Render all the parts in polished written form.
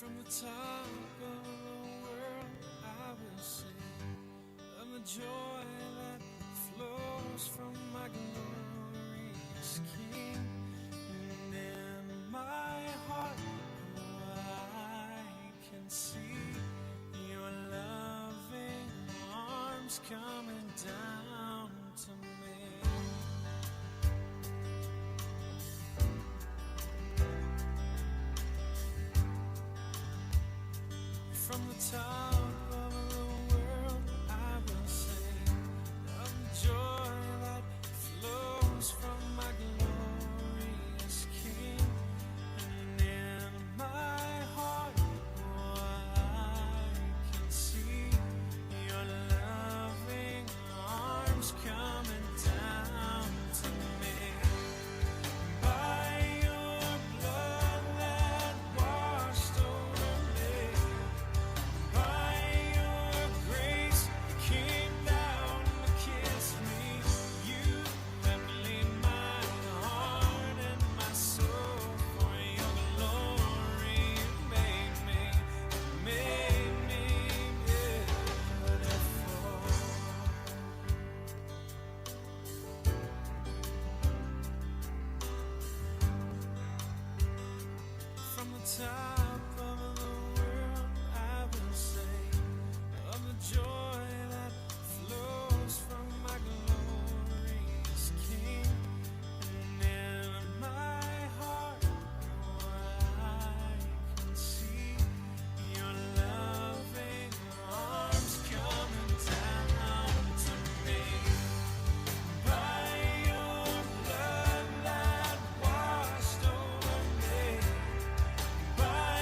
From the top of the world I will sing of the joy that flows from my glorious King. And in my heart, I can see your loving arms coming down to me. From the top of the world I will sing of the joy that flows from my glorious King. And in my heart, I can see your loving arms coming down to me. By your blood that washed over me, by your grace you came down to kiss me. You have cleaned my heart and my soul for your glory. You made me beautiful. From the top of the world I will sing of the joy that flows from my glorious King. And in my heart, I can see your loving arms coming down to me. By your blood that washed over me, by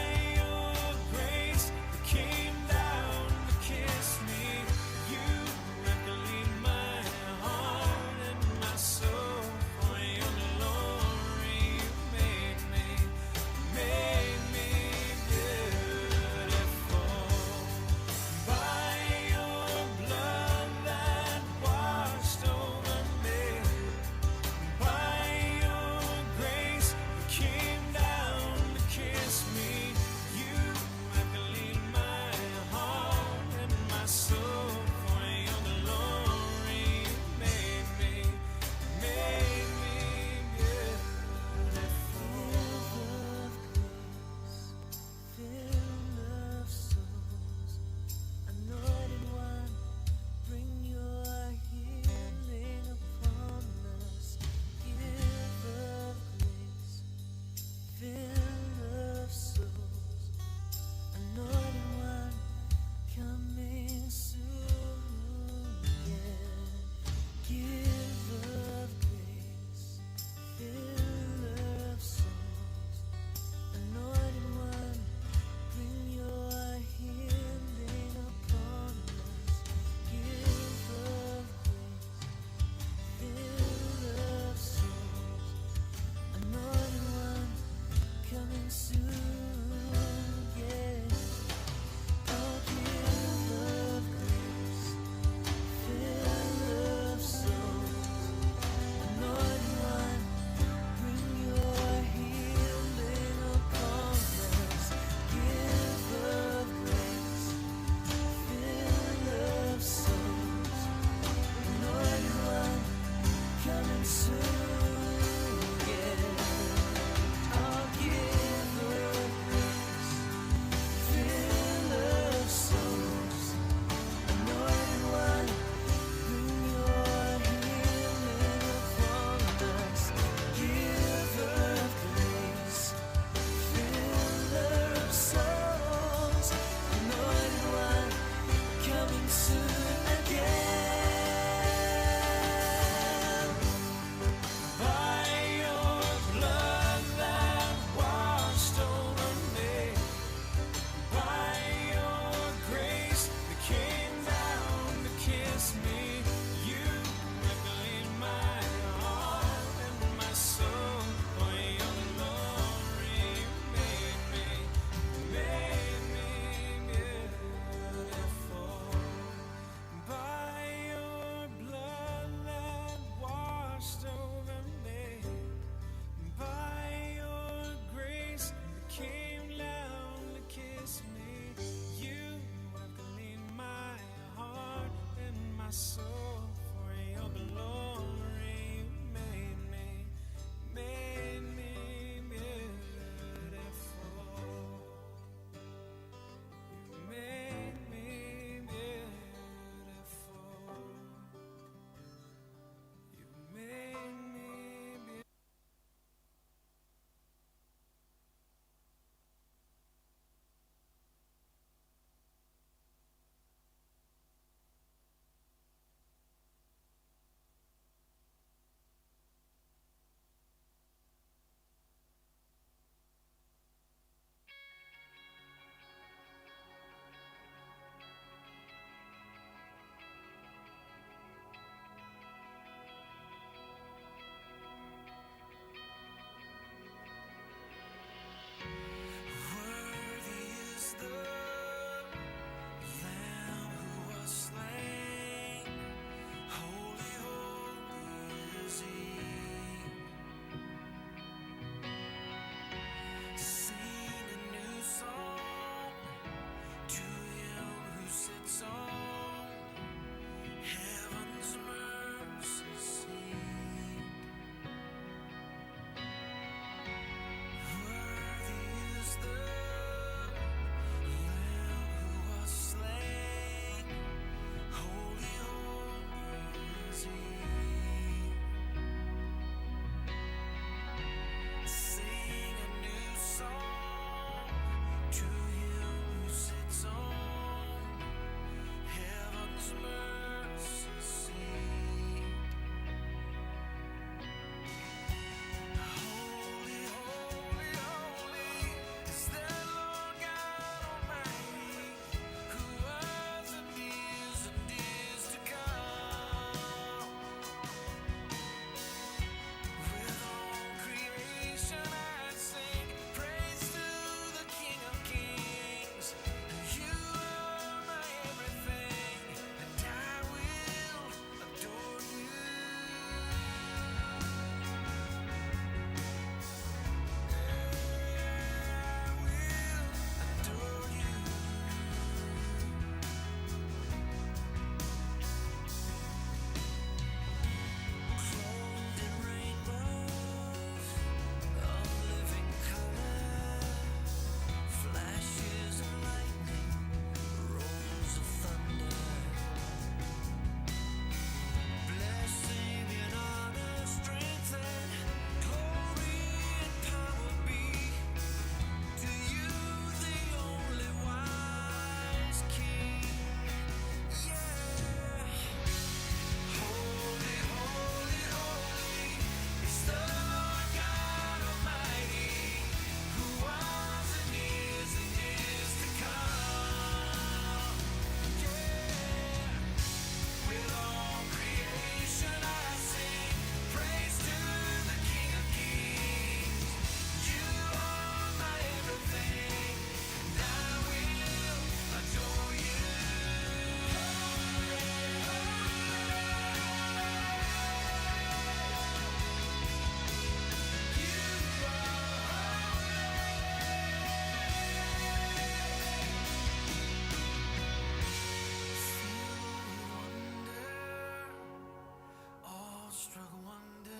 struck wonder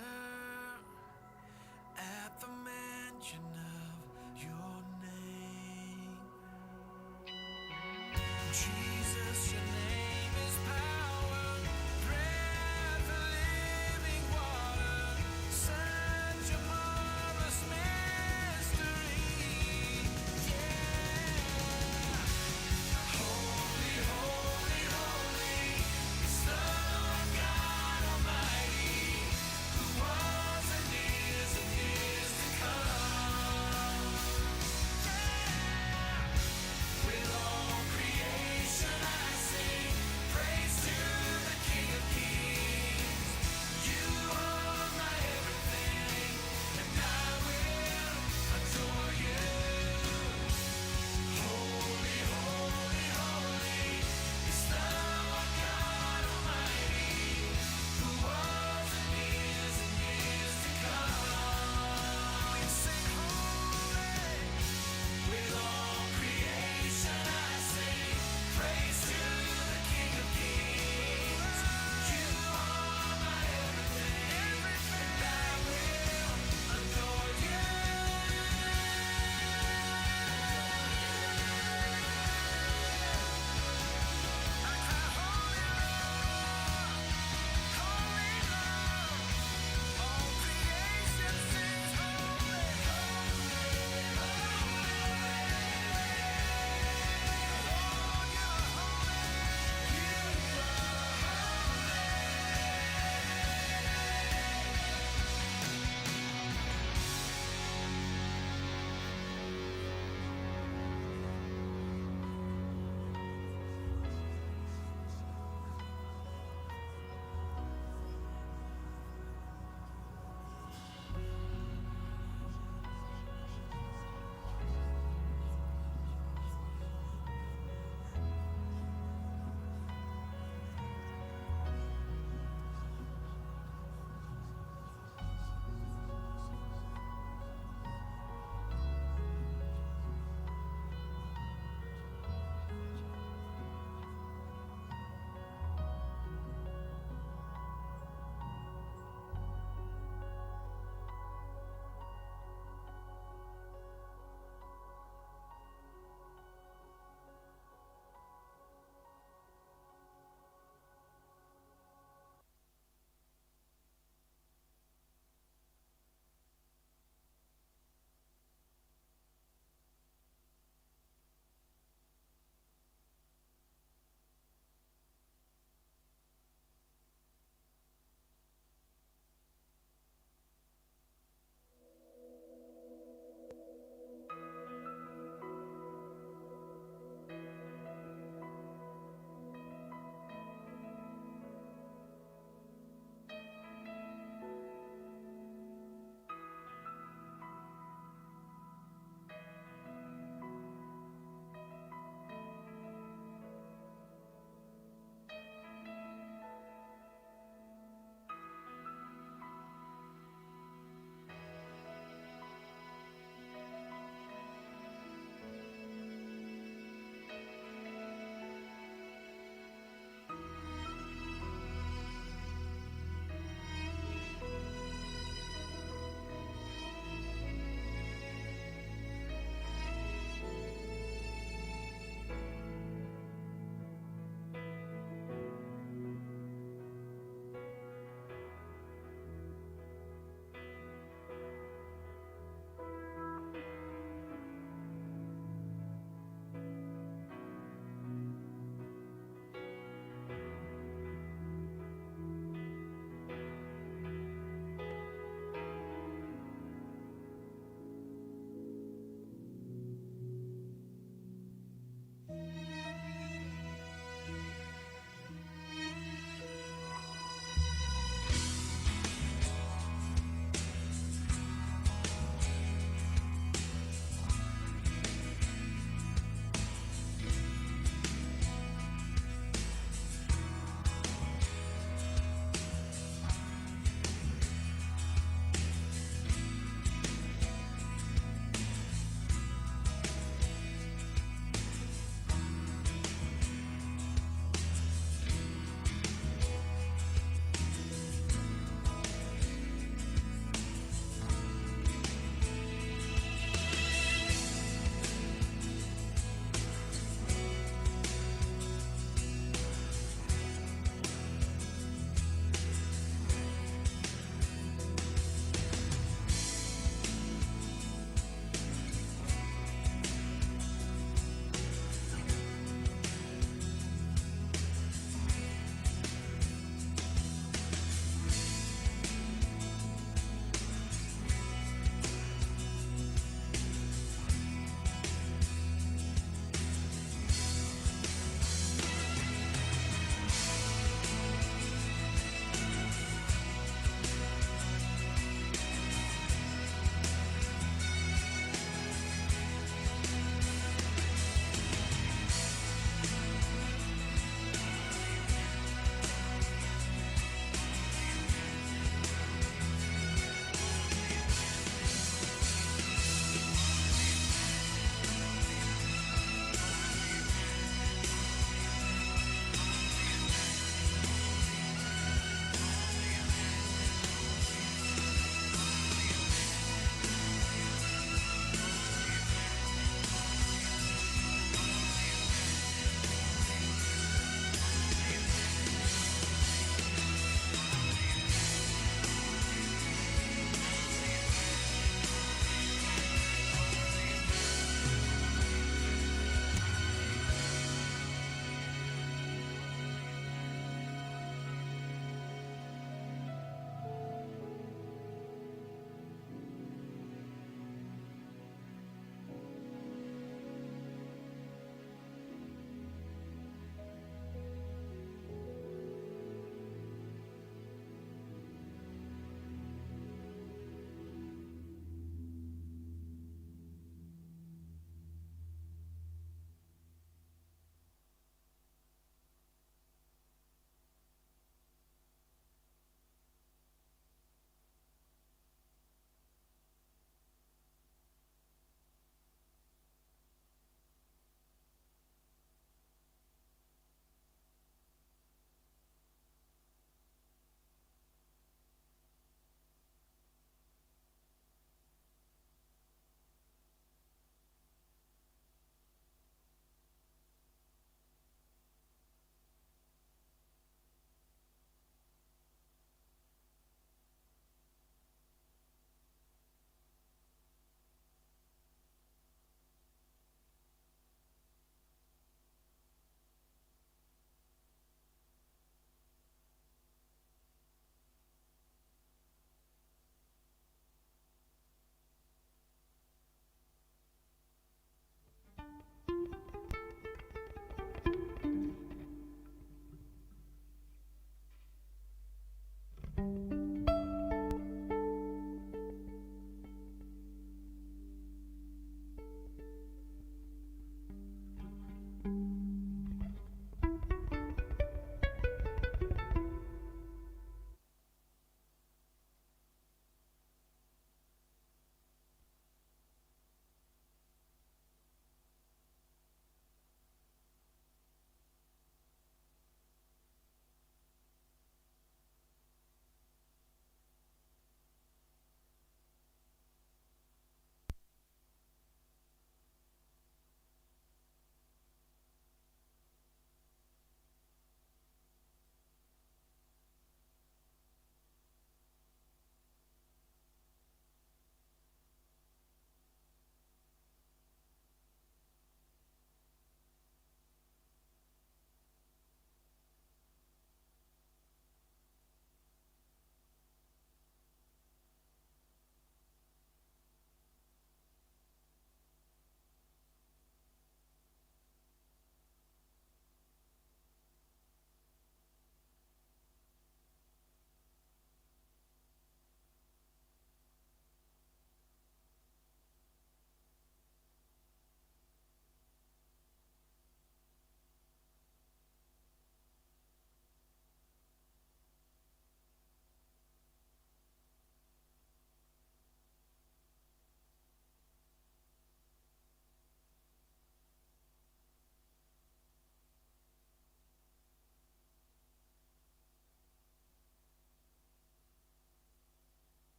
at the mention of your name. Jesus, your name is power, breath of living water, such a marvelous mystery. Yeah. Holy, holy, holy is the Lord God Almighty, who was and is to come. Yeah. With all creation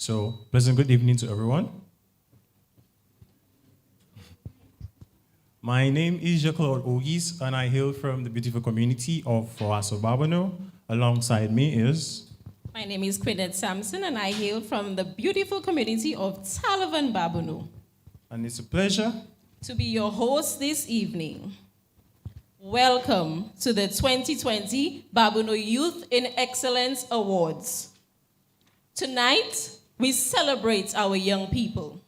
So, pleasant good evening to everyone. My name is Jacques-Claude Ogis, and I hail from the beautiful community of Babonneau. Alongside me is... My name is Quinette Sampson, and I hail from the beautiful community of Babonneau. And it's a pleasure to be your host this evening. Welcome to the 2020 Babonneau Youth in Excellence Awards. Tonight, we celebrate our young people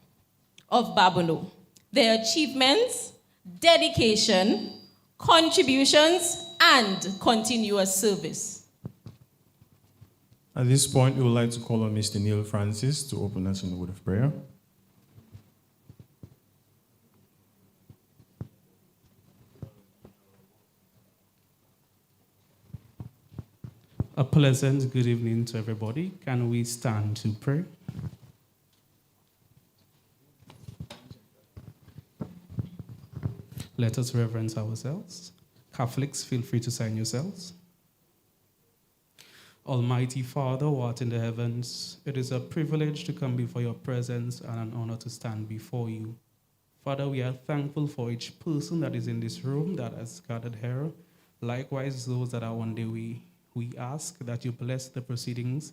of Babonneau, their achievements, dedication, contributions, and continuous service. At this point, we would like to call on Mr. Neil Francis to open us in the word of prayer. A pleasant good evening to everybody. Can we stand to pray? Let us reverence ourselves. Catholics, feel free to sign yourselves. Almighty Father, who art in the heavens, it is a privilege to come before your presence and an honor to stand before you. Father, we are thankful for each person that is in this room that has gathered here. Likewise, those that are on their way. We ask that you bless the proceedings,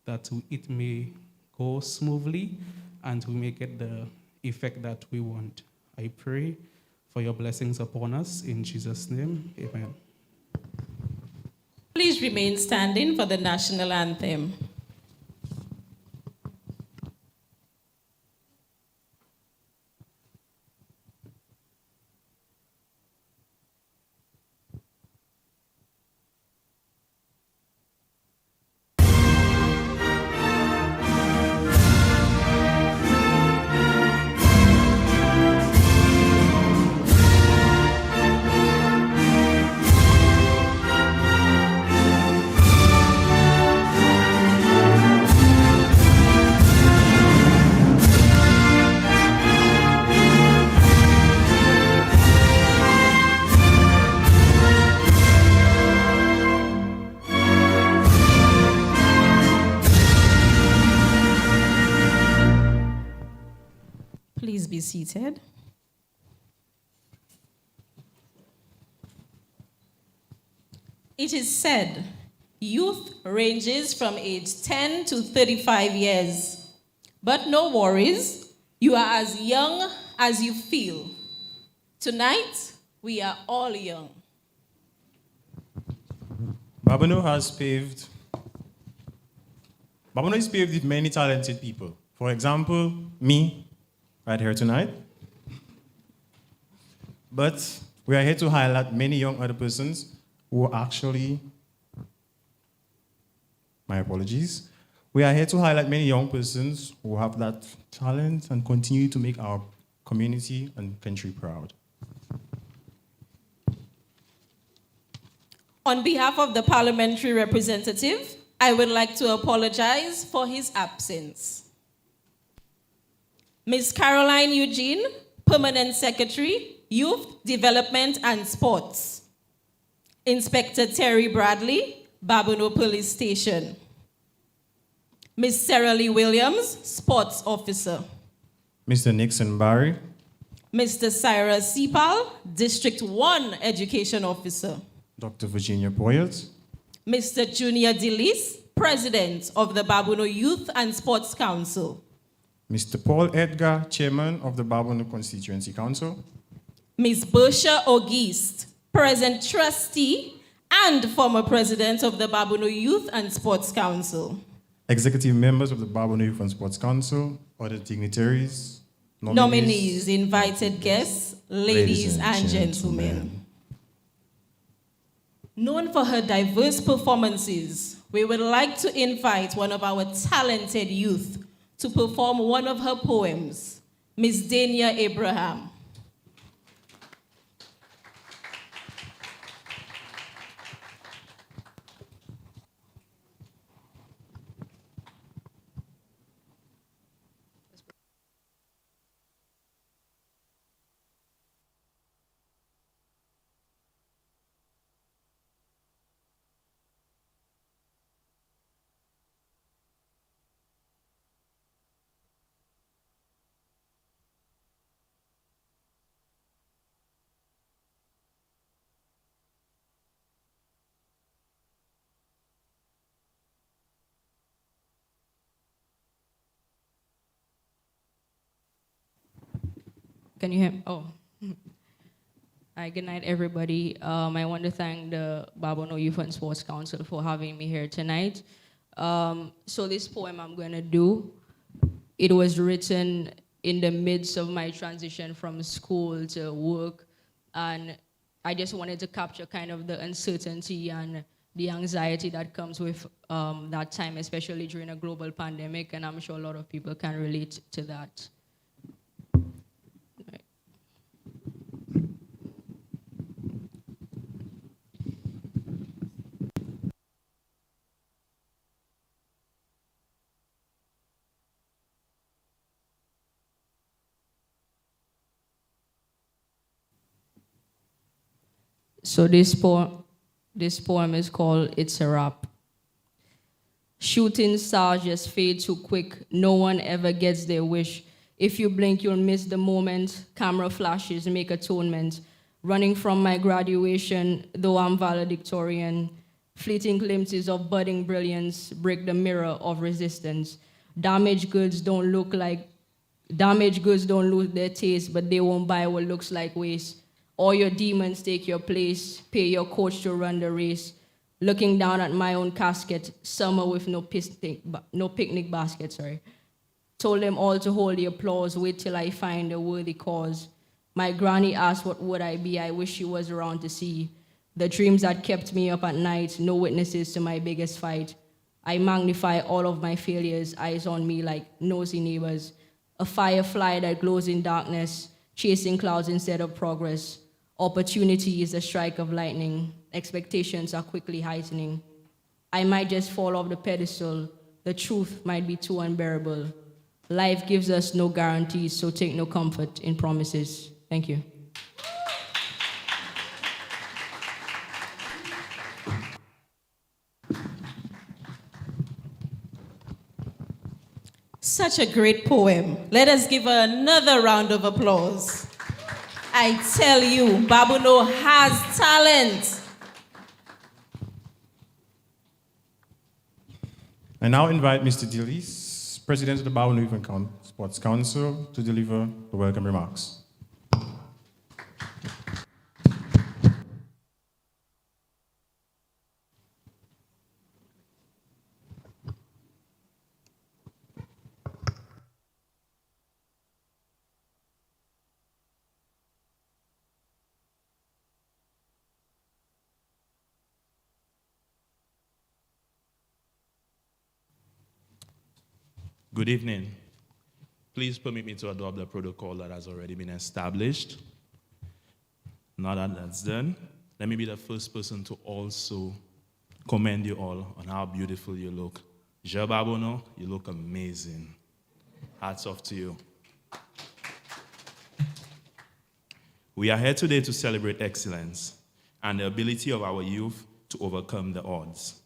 that it may go smoothly and we may get the effect that we want. I pray for your blessings upon us. In Jesus' name, amen. Please remain standing for the national anthem. Please be seated. It is said, youth ranges from age 10 to 35 years. But no worries, you are as young as you feel. Tonight, we are all young. Babonneau is paved with many talented people. For example, me, right here tonight. But we are here to highlight many young other persons who actually, my apologies. We are here to highlight many young persons who have that talent and continue to make our community and country proud. On behalf of the parliamentary representative, I would like to apologize for his absence. Ms. Caroline Eugene, Permanent Secretary, Youth Development and Sports. Inspector Terry Bradley, Babonneau Police Station. Ms. Sarah Lee Williams, Sports Officer. Mr. Nixon Barry. Mr. Cyrus Sipal, District 1 Education Officer. Dr. Virginia Poyet. Mr. Junior Delis, President of the Babonneau Youth and Sports Council. Mr. Paul Edgar, Chairman of the Babonneau Constituency Council. Ms. Bersha Auguste, Present Trustee and former President of the Babonneau Youth and Sports Council. Executive members of the Babonneau Youth and Sports Council, other dignitaries, nominees, invited guests, ladies and gentlemen. Known for her diverse performances, we would like to invite one of our talented youth to perform one of her poems, Ms. Dania Abraham. Can you hear me? Oh. Hi, good night, everybody. I want to thank the Babonneau Youth and Sports Council for having me here tonight. So this poem I'm going to do, it was written in the midst of my transition from school to work, and I just wanted to capture kind of the uncertainty and the anxiety that comes with that time, especially during a global pandemic, and I'm sure a lot of people can relate to that. So this poem is called It's a Wrap. Shooting stars just fade too quick. No one ever gets their wish. If you blink, you'll miss the moment. Camera flashes make atonement. Running from my graduation, though I'm valedictorian. Fleeting glimpses of budding brilliance break the mirror of resistance. Damaged goods don't lose their taste, but they won't buy what looks like waste. All your demons take your place, pay your coach to run the race. Looking down at my own casket, summer with no picnic basket, sorry. Told them all to hold the applause, wait till I find a worthy cause. My granny asked what would I be, I wish she was around to see. The dreams that kept me up at night, no witnesses to my biggest fight. I magnify all of my failures, eyes on me like nosy neighbors. A firefly that glows in darkness, chasing clouds instead of progress. Opportunity is a strike of lightning. Expectations are quickly heightening. I might just fall off the pedestal. The truth might be too unbearable. Life gives us no guarantees, so take no comfort in promises. Thank you. Such a great poem. Let us give her another round of applause. I tell you, Babonneau has talent. I now invite Mr. Dillis, President of the Babonneau Youth and Sports Council, to deliver the welcome remarks. Good evening. Please permit me to adopt the protocol that has already been established. Now that that's done, let me be the first person to also commend you all on how beautiful you look. Je Babonneau, you look amazing. Hats off to you. We are here today to celebrate excellence and the ability of our youth to overcome the odds.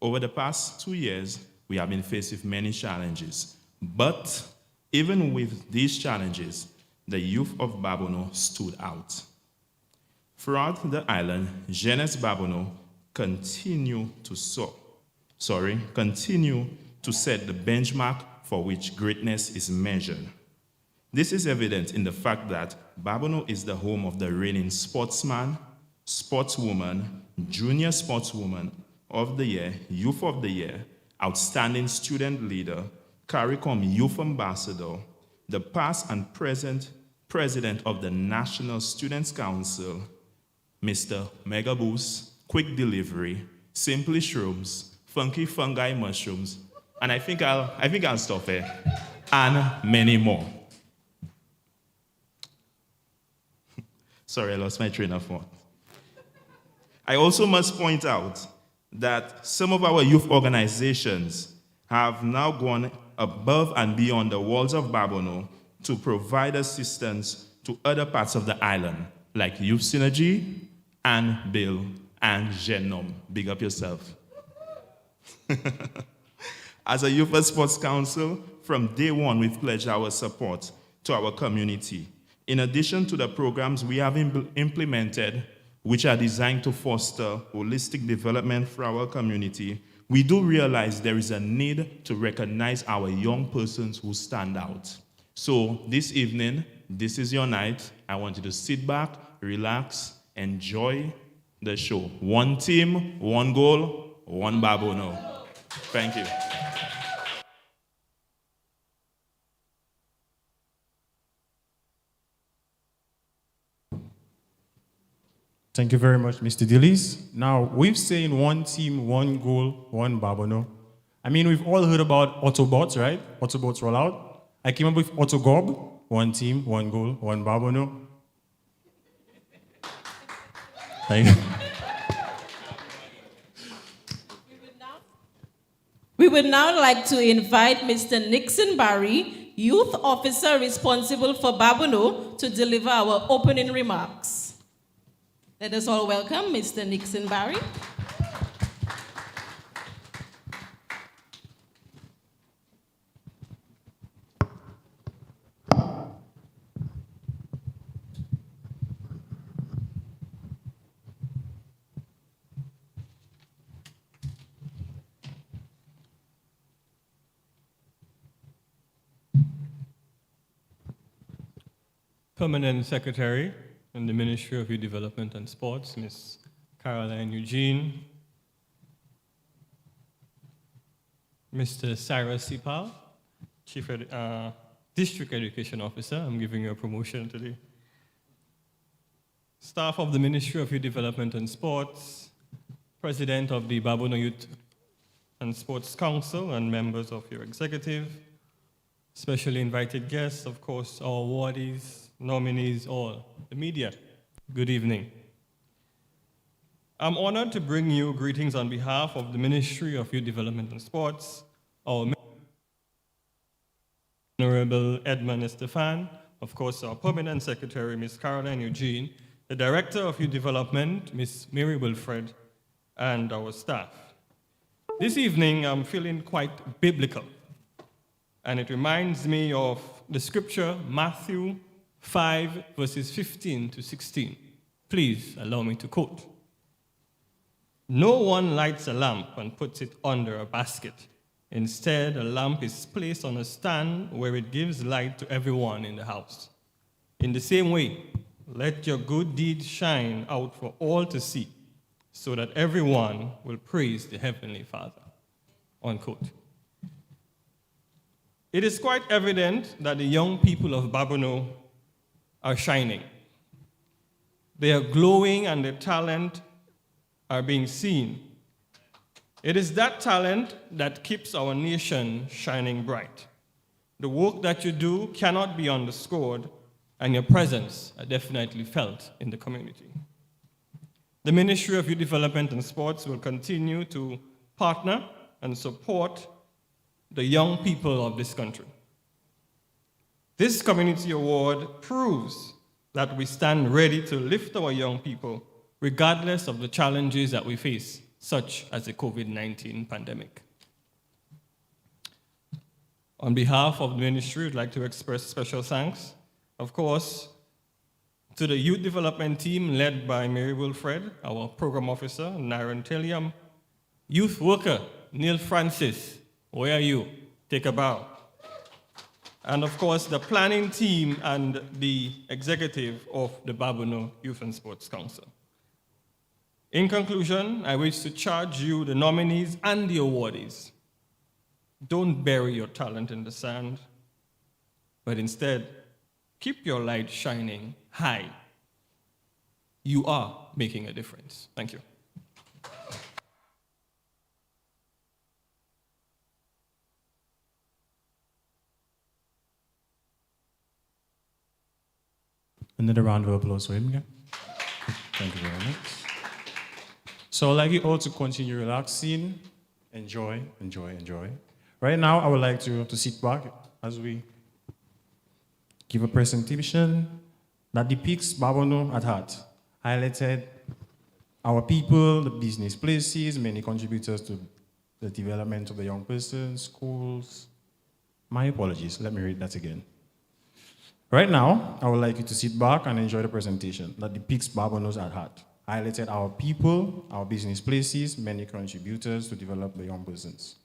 Over the past 2 years, we have been faced with many challenges, but even with these challenges, the youth of Babonneau stood out. Throughout the island, Jeunesse Babonneau continue to set the benchmark for which greatness is measured. This is evident in the fact that Babonneau is the home of the reigning sportsman, sportswoman, junior sportswoman of the year, youth of the year, outstanding student leader, CARICOM Youth Ambassador, the past and present President of the National Students' Council, Mr. Mega Boost, Quick Delivery, Simply Shrooms, Funky Fungi Mushrooms, and I think I'll stop here, and many more. Sorry, I lost my train of thought. I also must point out that some of our youth organizations have now gone above and beyond the walls of Babonneau to provide assistance to other parts of the island, like Youth Synergy, and Bill, and Genome. Big up yourself. As a Youth and Sports Council, from day one, we've pledged our support to our community. In addition to the programs we have implemented, which are designed to foster holistic development for our community, we do realize there is a need to recognize our young persons who stand out. So this evening, this is your night. I want you to sit back, relax, enjoy the show. One team, one goal, one Babonneau. Thank you. Thank you very much, Mr. Dillis. Now, we've seen one team, one goal, one Babonneau. I mean, we've all heard about Autobots, right? Autobots roll out. I came up with Autogob, one team, one goal, one Babonneau. Thank you. We would now like to invite Mr. Nixon Barry, Youth Officer responsible for Babonneau, to deliver our opening remarks. Let us all welcome Mr. Nixon Barry. Permanent Secretary in the Ministry of Youth Development and Sports, Ms. Caroline Eugene, Mr. Cyrus Sipal, District Education Officer, I'm giving you a promotion today. Staff of the Ministry of Youth Development and Sports, President of the Babonneau Youth and Sports Council, and members of your executive, specially invited guests, of course, our awardees, nominees, all, the media, good evening. I'm honored to bring you greetings on behalf of the Ministry of Youth Development and Sports, our Honorable Edmund Estefan, of course, our Permanent Secretary, Ms. Caroline Eugene, the Director of Youth Development, Ms. Mary Wilfred, and our staff. This evening, I'm feeling quite biblical, and it reminds me of the scripture, Matthew 5, verses 15 to 16. Please allow me to quote. No one lights a lamp and puts it under a basket. Instead, a lamp is placed on a stand where it gives light to everyone in the house. In the same way, let your good deeds shine out for all to see, so that everyone will praise the Heavenly Father. Unquote. It is quite evident that the young people of Babonneau are shining. They are glowing and their talent are being seen. It is that talent that keeps our nation shining bright. The work that you do cannot be underscored, and your presence are definitely felt in the community. The Ministry of Youth Development and Sports will continue to partner and support the young people of this country. This community award proves that we stand ready to lift our young people regardless of the challenges that we face, such as the COVID-19 pandemic. On behalf of the ministry, I'd like to express special thanks, of course, to the youth development team led by Mary Wilfred, our program officer, Naren Telliam, youth worker, Neil Francis, where are you? Take a bow. And of course, the planning team and the executive of the Babonneau Youth and Sports Council. In conclusion, I wish to charge you, the nominees and the awardees, don't bury your talent in the sand, but instead, keep your light shining high. You are making a difference. Thank you. Another round of applause for him again. Thank you very much. So I'd like you all to continue relaxing. Enjoy, enjoy, enjoy. Right now, I would like to sit back as we give a presentation that depicts Babonneau at heart, highlighted our people, the business places, many contributors to the development of the young persons, schools. My apologies, let me read that again. Right now, I would like you to sit back and enjoy the presentation that depicts Babonneau at heart, highlighted our people, our business places, many contributors to develop the young persons.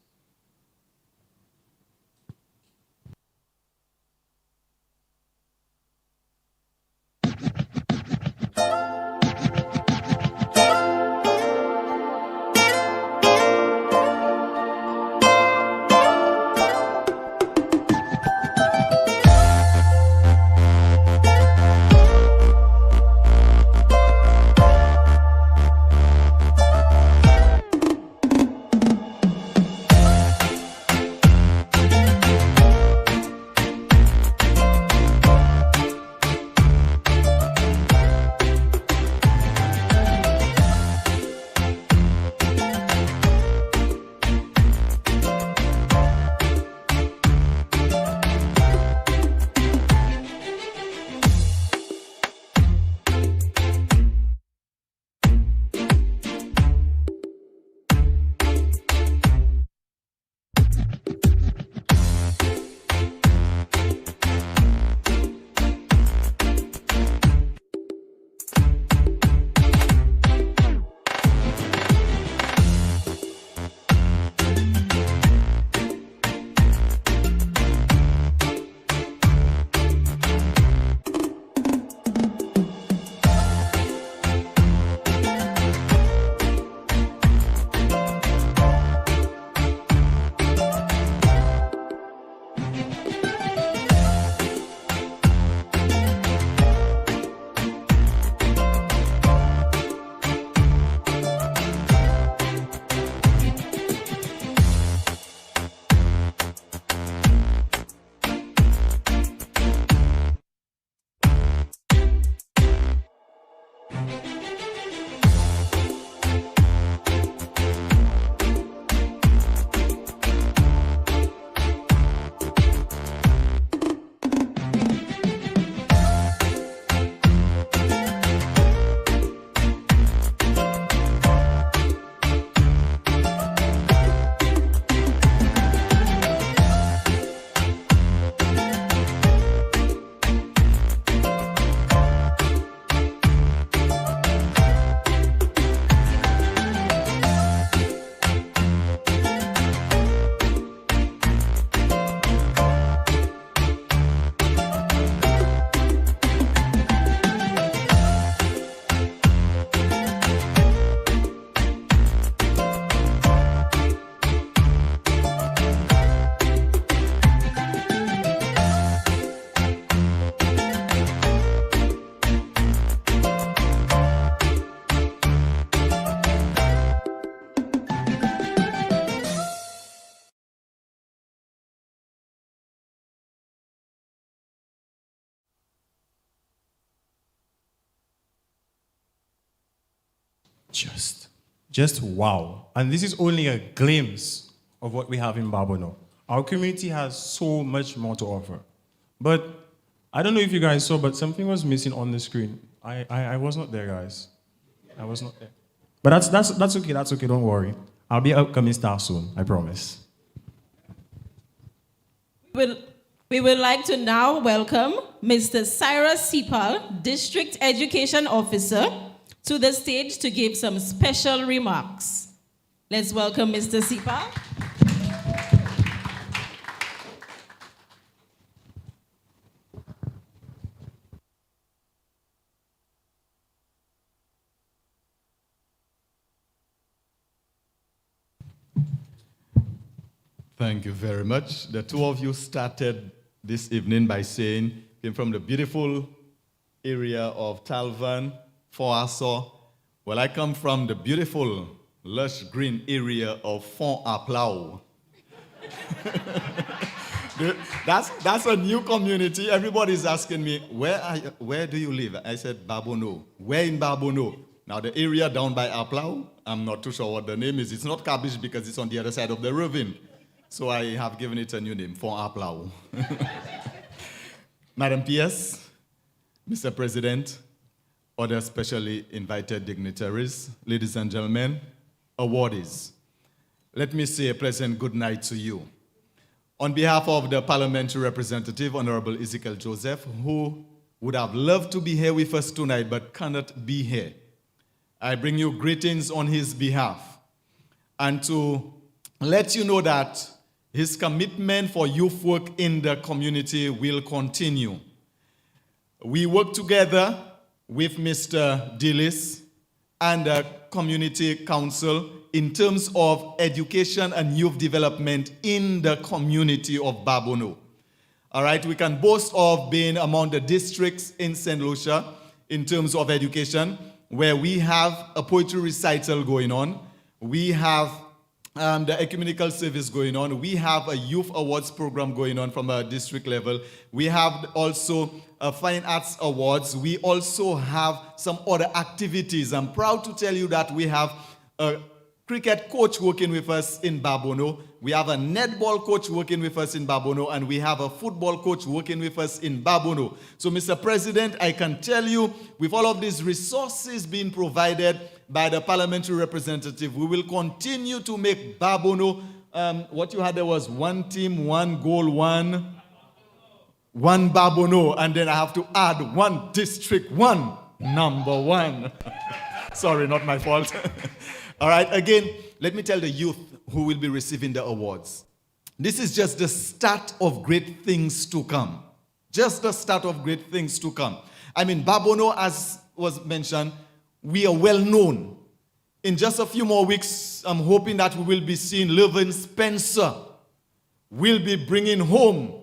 just wow. And this is only a glimpse of what we have in Babonneau. Our community has so much more to offer. But I don't know if you guys saw, but something was missing on the screen. I was not there, guys. I was not there. But that's okay, don't worry. I'll be upcoming star soon, I promise. We would like to now welcome Mr. Cyrus Sipal, District Education Officer, to the stage to give some special remarks. Let's welcome Mr. Sipal. Thank you very much. The two of you started this evening by saying, came from the beautiful area of Talvan, Foasso. Well, I come from the beautiful, lush green area of Font-à-Plau. That's a new community. Everybody's asking me, where do you live? I said, Babonneau. Where in Babonneau? Now, the area down by Aplau, I'm not too sure what the name is. It's not Cabbage because it's on the other side of the ravine. So I have given it a new name, Font-à-Plau. Madam PS, Mr. President, other specially invited dignitaries, ladies and gentlemen, awardees, let me say a pleasant good night to you. On behalf of the parliamentary representative, Honorable Ezekiel Joseph, who would have loved to be here with us tonight but cannot be here, I bring you greetings on his behalf and to let you know that his commitment for youth work in the community will continue. We work together with Mr. Dillis and the Community Council in terms of education and youth development in the community of Babonneau. All right, we can boast of being among the districts in St. Lucia in terms of education, where we have a poetry recital going on. We have the ecumenical service going on. We have a youth awards program going on from a district level. We have also fine arts awards. We also have some other activities. I'm proud to tell you that we have a cricket coach working with us in Babonneau. We have a netball coach working with us in Babonneau, and we have a football coach working with us in Babonneau. So, Mr. President, I can tell you, with all of these resources being provided by the parliamentary representative, we will continue to make Babonneau, what you had there was one team, one goal, one Babonneau, and then I have to add one district, one number one. Sorry, not my fault. All right, again, let me tell the youth who will be receiving the awards. This is just the start of great things to come. Just the start of great things to come. I mean, Babonneau, as was mentioned, we are well known. In just a few more weeks, I'm hoping that we will be seeing Levin Spencer will be bringing home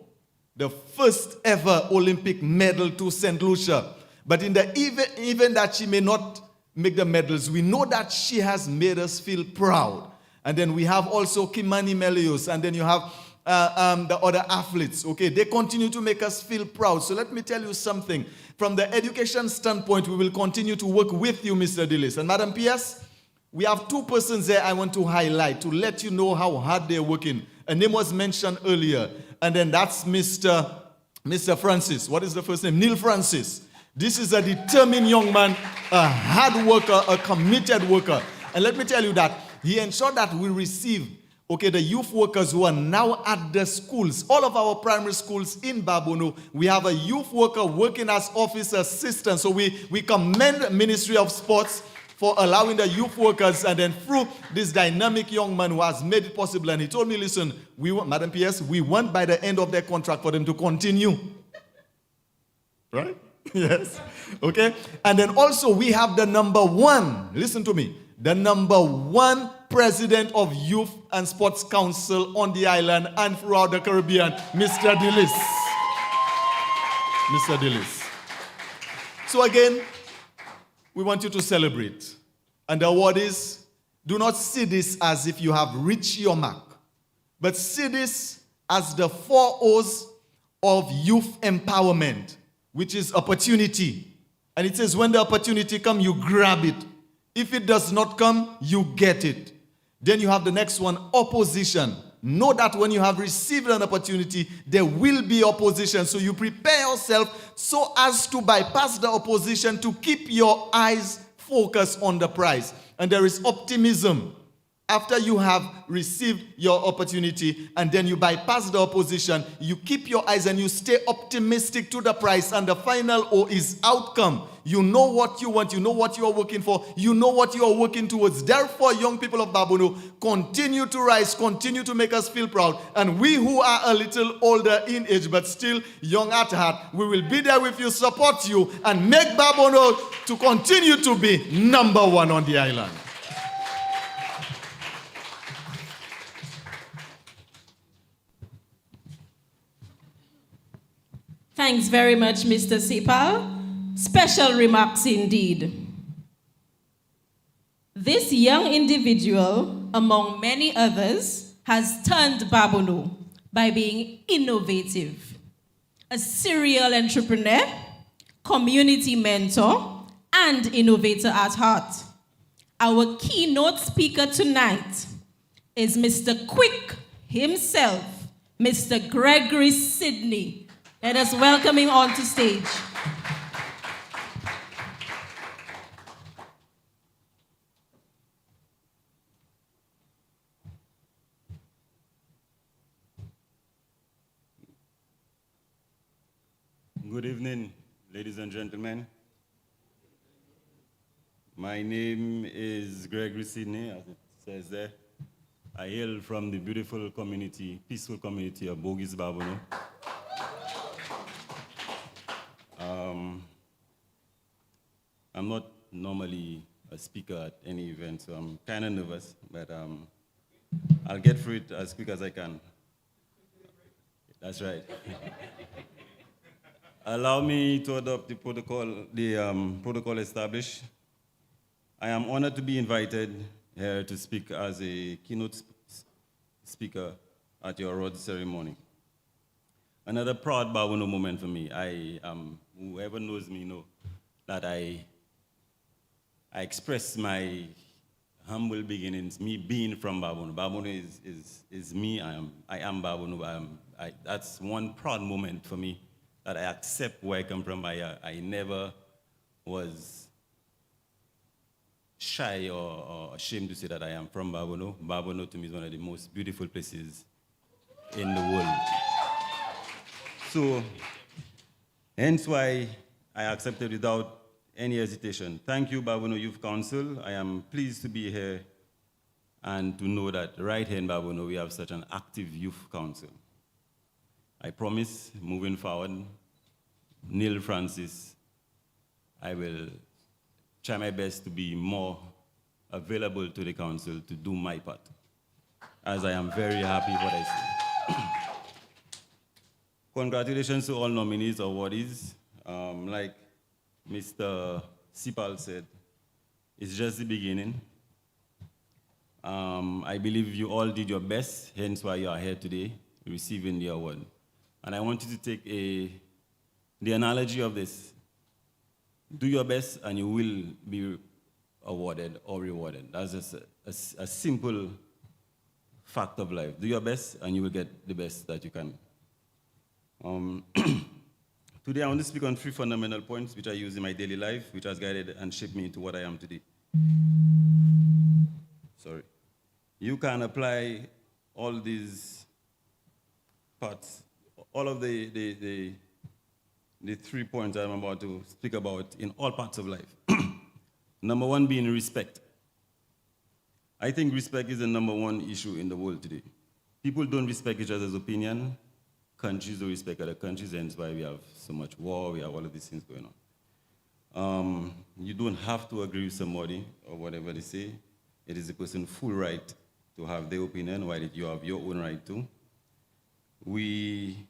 the first ever Olympic medal to St. Lucia. But in the event that she may not make the medals, we know that she has made us feel proud. And then we have also Kimani Melius, and then you have the other athletes, okay? They continue to make us feel proud. So let me tell you something. From the education standpoint, we will continue to work with you, Mr. Dillis. And Madam PS, we have two persons there I want to highlight to let you know how hard they're working. A name was mentioned earlier, and then that's Mr. Francis. What is the first name? Neil Francis. This is a determined young man, a hard worker, a committed worker. And let me tell you that he ensured that we receive, the youth workers who are now at the schools, all of our primary schools in Babonneau. We have a youth worker working as office assistant. So we commend the Ministry of Sports for allowing the youth workers, and then through this dynamic young man who has made it possible. And he told me, listen, Madam PS, we want by the end of their contract for them to continue. Right? Yes. Okay. And then also we have the number one, listen to me, the number one president of Youth and Sports Council on the island and throughout the Caribbean, Mr. Dillis. Mr. Dillis. So again, we want you to celebrate. And the award is, do not see this as if you have reached your mark, but see this as the 4 O's of youth empowerment, which is opportunity. And it says when the opportunity comes, you grab it. If it does not come, you get it. Then you have the next one, opposition. Know that when you have received an opportunity, there will be opposition. So you prepare yourself so as to bypass the opposition, to keep your eyes focused on the prize. And there is optimism. After you have received your opportunity and then you bypass the opposition, you keep your eyes and you stay optimistic to the prize. And the final O is outcome. You know what you want. You know what you are working for. You know what you are working towards. Therefore, young people of Babonneau, continue to rise, continue to make us feel proud. And we who are a little older in age but still young at heart, we will be there with you, support you, and make Babonneau to continue to be number one on the island. Thanks very much, Mr. Sipal. Special remarks indeed. This young individual, among many others, has turned Babonneau by being innovative, a serial entrepreneur, community mentor, and innovator at heart. Our keynote speaker tonight is Mr. Quick himself, Mr. Gregory Sidney. Let us welcome him onto stage. Good evening, ladies and gentlemen. My name is Gregory Sidney, as it says there. I hail from the beautiful community, peaceful community of Bogies Babonneau. I'm not normally a speaker at any event, so I'm kind of nervous, but I'll get through it as quick as I can. That's right. Allow me to adopt the protocol established. I am honored to be invited here to speak as a keynote speaker at your award ceremony. Another proud Babonneau moment for me. Whoever knows me know that I express my humble beginnings, me being from Babonneau. Babonneau is me. I am Babonneau. That's one proud moment for me, that I accept where I come from. I never was shy or ashamed to say that I am from Babonneau. Babonneau to me is one of the most beautiful places in the world. So, hence why I accepted without any hesitation. Thank you, Babonneau Youth Council. I am pleased to be here and to know that right here in Babonneau we have such an active youth council. I promise, moving forward, Neil Francis, I will try my best to be more available to the council to do my part, as I am very happy what I see. Congratulations to all nominees, awardees. Like Mr. Sipal said, it's just the beginning. I believe you all did your best, hence why you are here today, receiving the award. And I want you to take the analogy of this. Do your best and you will be awarded or rewarded. That's just a simple fact of life. Do your best and you will get the best that you can. Today I want to speak on 3 fundamental points which I use in my daily life, which has guided and shaped me into what I am today. Sorry. You can apply all these parts, all of the 3 points I'm about to speak about in all parts of life. Number 1 being respect. I think respect is the number 1 issue in the world today. People don't respect each other's opinion. Countries don't respect other countries, and that's why we have so much war, we have all of these things going on. You don't have to agree with somebody or whatever they say. It is a person's full right to have their opinion, while you have your own right too. We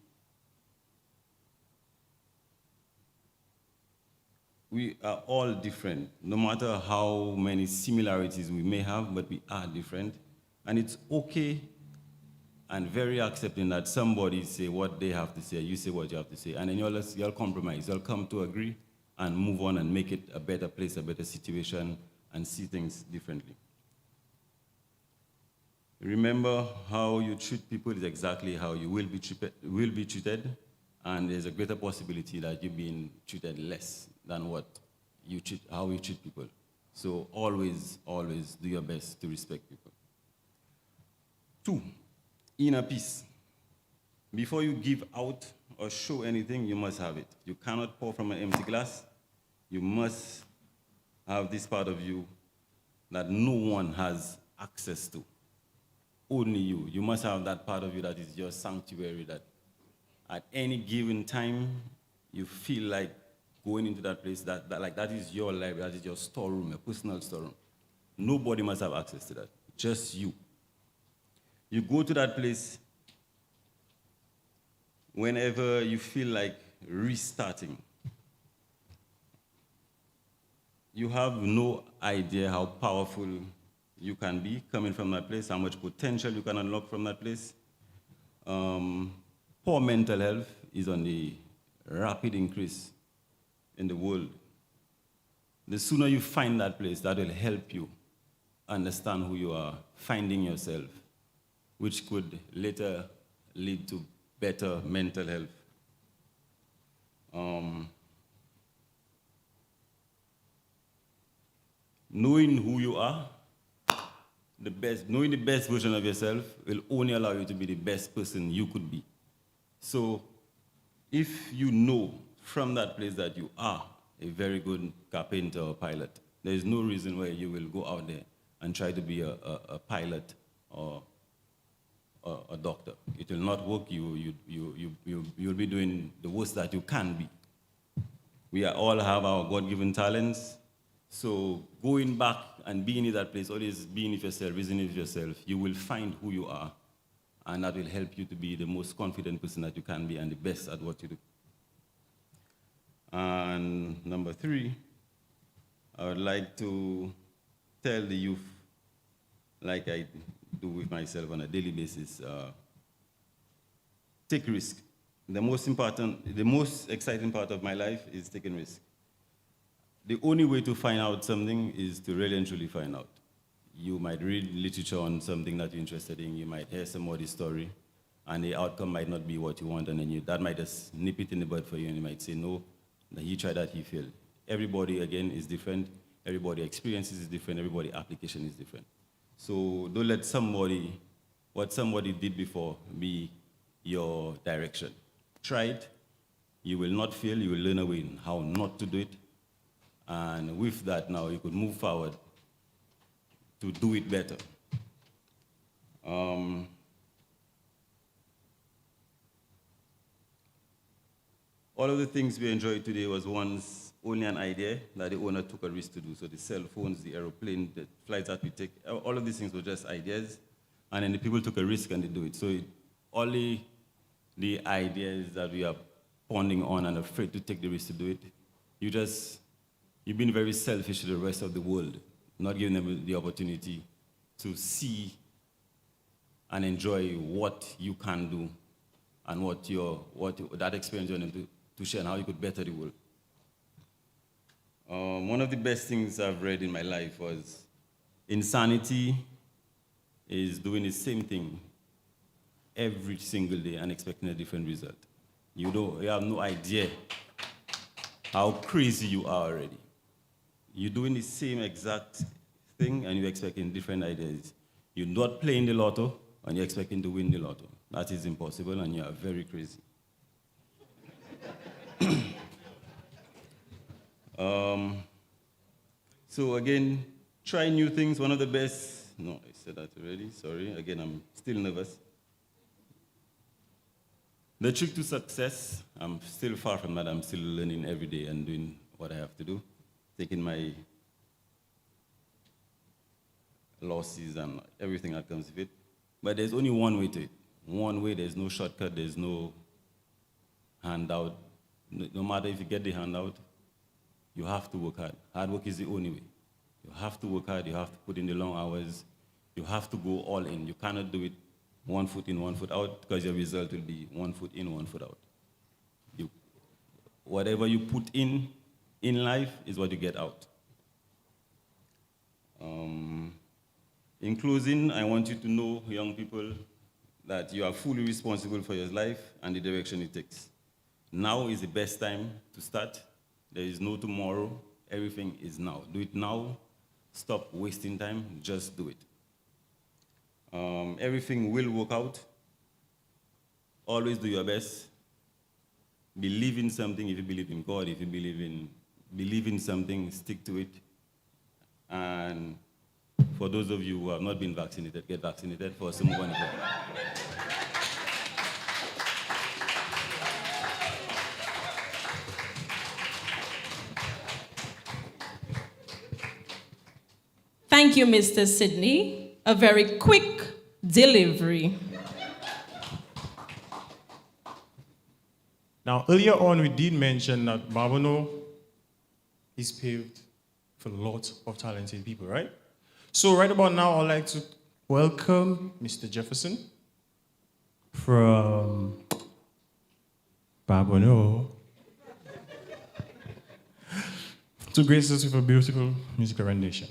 are all different, no matter how many similarities we may have, but we are different. And it's okay and very accepting that somebody say what they have to say, you say what you have to say, and then you'll compromise, you'll come to agree and move on and make it a better place, a better situation and see things differently. Remember, how you treat people is exactly how you will be treated, and there's a greater possibility that you're being treated less than how you treat people. So always, always do your best to respect people. 2, inner peace. Before you give out or show anything, you must have it. You cannot pour from an empty glass. You must have this part of you that no one has access to. Only you. You must have that part of you that is your sanctuary, that at any given time, you feel like going into that place, that is your library, that is your storeroom, your personal storeroom. Nobody must have access to that, just you. You go to that place whenever you feel like restarting. You have no idea how powerful you can be coming from that place, how much potential you can unlock from that place. Poor mental health is on the rapid increase in the world. The sooner you find that place, that will help you understand who you are, finding yourself, which could later lead to better mental health. Knowing who you are, knowing the best version of yourself will only allow you to be the best person you could be. So if you know from that place that you are a very good carpenter or pilot, there is no reason why you will go out there and try to be a pilot or a doctor. It will not work. You'll be doing the worst that you can be. We all have our God-given talents. So going back and being in that place, always being with yourself, reasoning with yourself, you will find who you are, and that will help you to be the most confident person that you can be and the best at what you do. And number 3, I would like to tell the youth, like I do with myself on a daily basis, take risk. The most exciting part of my life is taking risk. The only way to find out something is to really and truly find out. You might read literature on something that you're interested in, you might hear somebody's story, and the outcome might not be what you want, and then that might just nip it in the bud for you, and you might say, no, he tried that, he failed. Everybody, again, is different. Everybody experiences is different. Everybody application is different. So don't let what somebody did before be your direction. Try it. You will not fail. You will learn a way how not to do it. And with that, now you could move forward to do it better. All of the things we enjoyed today was once only an idea that the owner took a risk to do. So the cell phones, the aeroplane, the flights that we take, all of these things were just ideas. And then the people took a risk and they do it. So only the ideas that we are pondering on and afraid to take the risk to do it, you've been very selfish to the rest of the world, not giving them the opportunity to see and enjoy what you can do and what that experience you're going to share and how you could better the world. One of the best things I've read in my life was insanity is doing the same thing every single day and expecting a different result. You have no idea how crazy you are already. You're doing the same exact thing and you're expecting different ideas. You're not playing the lotto and you're expecting to win the lotto. That is impossible and you are very crazy. So again, try new things. One of the best, no, I said that already, sorry. Again, I'm still nervous. The trick to success, I'm still far from that. I'm still learning every day and doing what I have to do, taking my losses and everything that comes with it. But there's only one way to it. One way, there's no shortcut, there's no handout. No matter if you get the handout, you have to work hard. Hard work is the only way. You have to work hard, you have to put in the long hours, you have to go all in. You cannot do it 1 foot in, 1 foot out, because your result will be 1 foot in, 1 foot out. Whatever you put in life is what you get out. In closing, I want you to know, young people, that you are fully responsible for your life and the direction it takes. Now is the best time to start. There is no tomorrow. Everything is now. Do it now. Stop wasting time. Just do it. Everything will work out. Always do your best. Believe in something if you believe in God. If you believe in something, stick to it. And for those of you who have not been vaccinated, get vaccinated for some one. Thank you, Mr. Sidney. A very quick delivery. Now, earlier on, we did mention that Babonneau is paved for lots of talented people, right? So right about now, I'd like to welcome Mr. Jefferson from Babonneau to grace us with a beautiful musical rendition.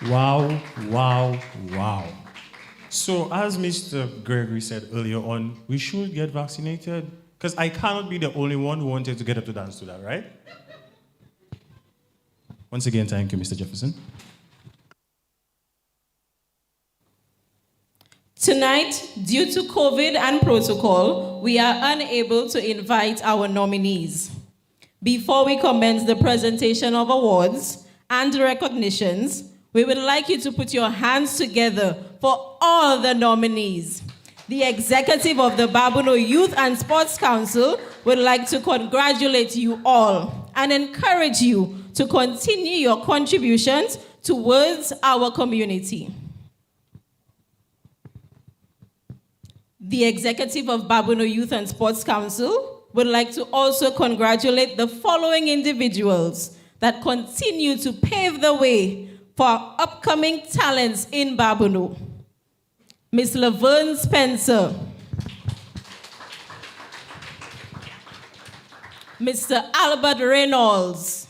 Wow, wow, wow. So as Mr. Gregory said earlier on, we should get vaccinated because I cannot be the only one who wanted to get up to dance to that, right? Once again, thank you, Mr. Jefferson. Tonight, due to COVID and protocol, we are unable to invite our nominees. Before we commence the presentation of awards and recognitions, we would like you to put your hands together for all the nominees. The executive of the Babonneau Youth and Sports Council would like to congratulate you all and encourage you to continue your contributions towards our community. The executive of Babonneau Youth and Sports Council would like to also congratulate the following individuals that continue to pave the way for our upcoming talents in Babonneau. Ms. Laverne Spencer, Mr. Albert Reynolds,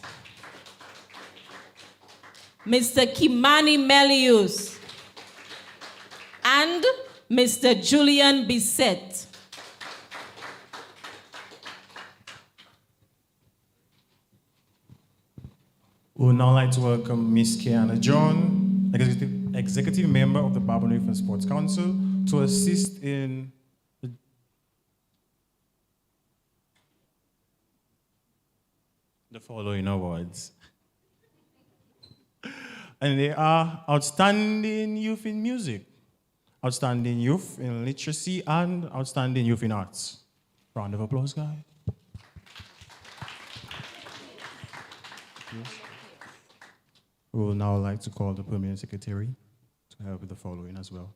Mr. Kimani Melius, and Mr. Julian Bissett. We would now like to welcome Ms. Kiana John, executive member of the Babonneau Youth and Sports Council, to assist in the following awards. And they are Outstanding Youth in Music, Outstanding Youth in Literacy, and Outstanding Youth in Arts. Round of applause, guys. Yes. We will now like to call the Permanent Secretary to help with the following as well.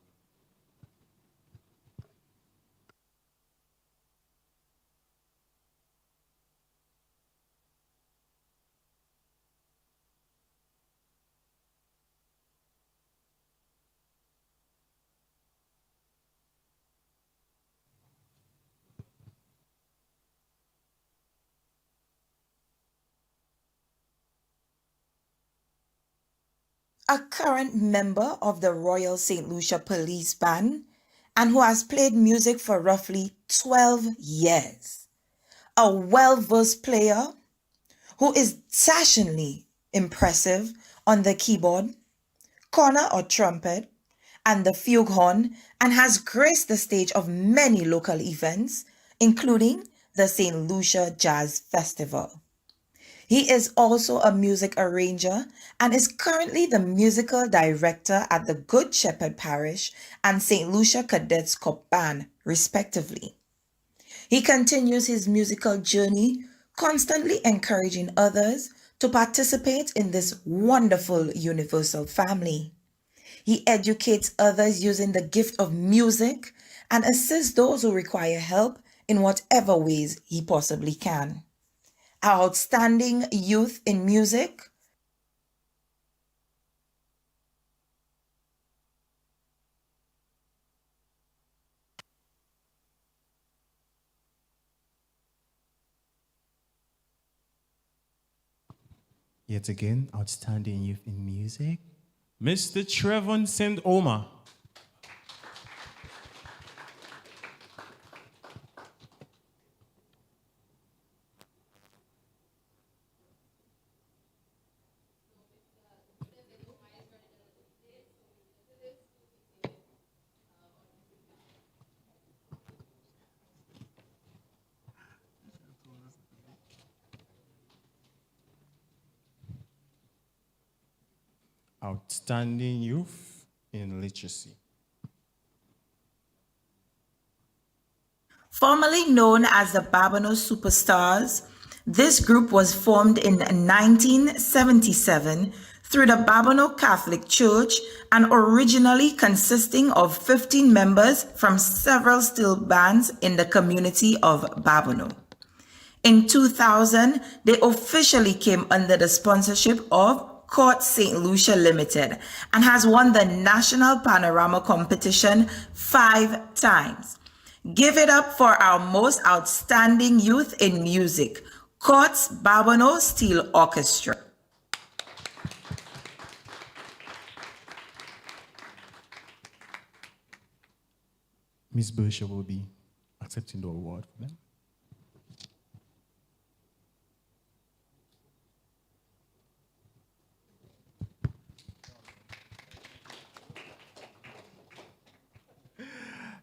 A current member of the Royal St. Lucia Police Band and who has played music for roughly 12 years. A well-versed player who is dashingly impressive on the keyboard, cornet or trumpet, and the fugue horn, and has graced the stage of many local events, including the St. Lucia Jazz Festival. He is also a music arranger and is currently the musical director at the Good Shepherd Parish and St. Lucia Cadets Corps Band, respectively. He continues his musical journey, constantly encouraging others to participate in this wonderful universal family. He educates others using the gift of music and assists those who require help in whatever ways he possibly can. Our outstanding youth in music, Yet again, outstanding youth in music, Mr. Trevon St. Omar. Outstanding youth in literacy. formerly known as the Babonneau Superstars, this group was formed in 1977 through the Babonneau Catholic Church and originally consisting of 15 members from several steel bands in the community of Babonneau. In 2000, they officially came under the sponsorship of Court St. Lucia Limited and has won the National Panorama competition 5 times. Give it up for our most outstanding youth in music, Court's Babonneau Steel Orchestra. Ms. Bersha will be accepting the award for them.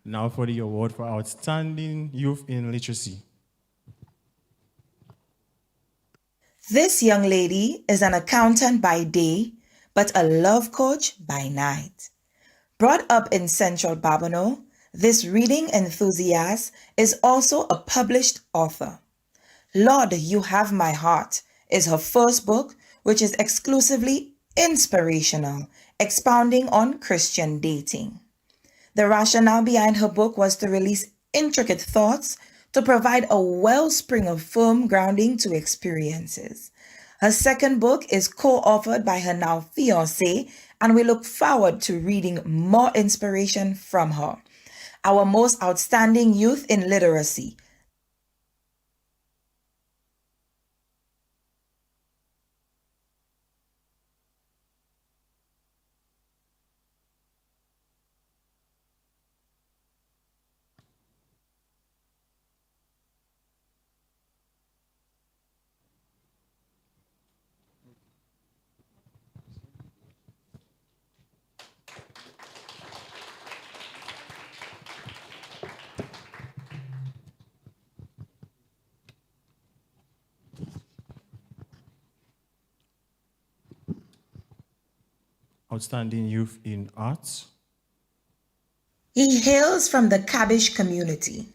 Now for the award for Outstanding Youth in Literacy. This young lady is an accountant by day, but a love coach by night. Brought up in central Babonneau, this reading enthusiast is also a published author. Lord, You Have My Heart is her first book, which is exclusively inspirational, expounding on Christian dating. The rationale behind her book was to release intricate thoughts to provide a wellspring of firm grounding to experiences. Her second book is co-authored by her now fiancé, and we look forward to reading more inspiration from her. Our most outstanding youth in literacy. Outstanding Youth in Arts. He hails from the Cabbage community.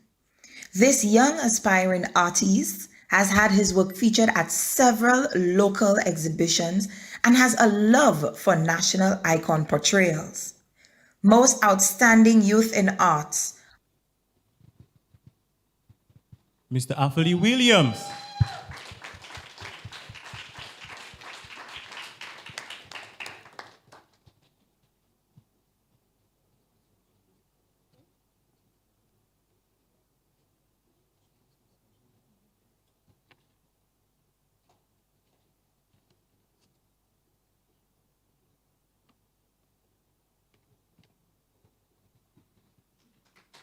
This young aspiring artist has had his work featured at several local exhibitions and has a love for national icon portrayals. Most outstanding youth in arts. Mr. Affley Williams.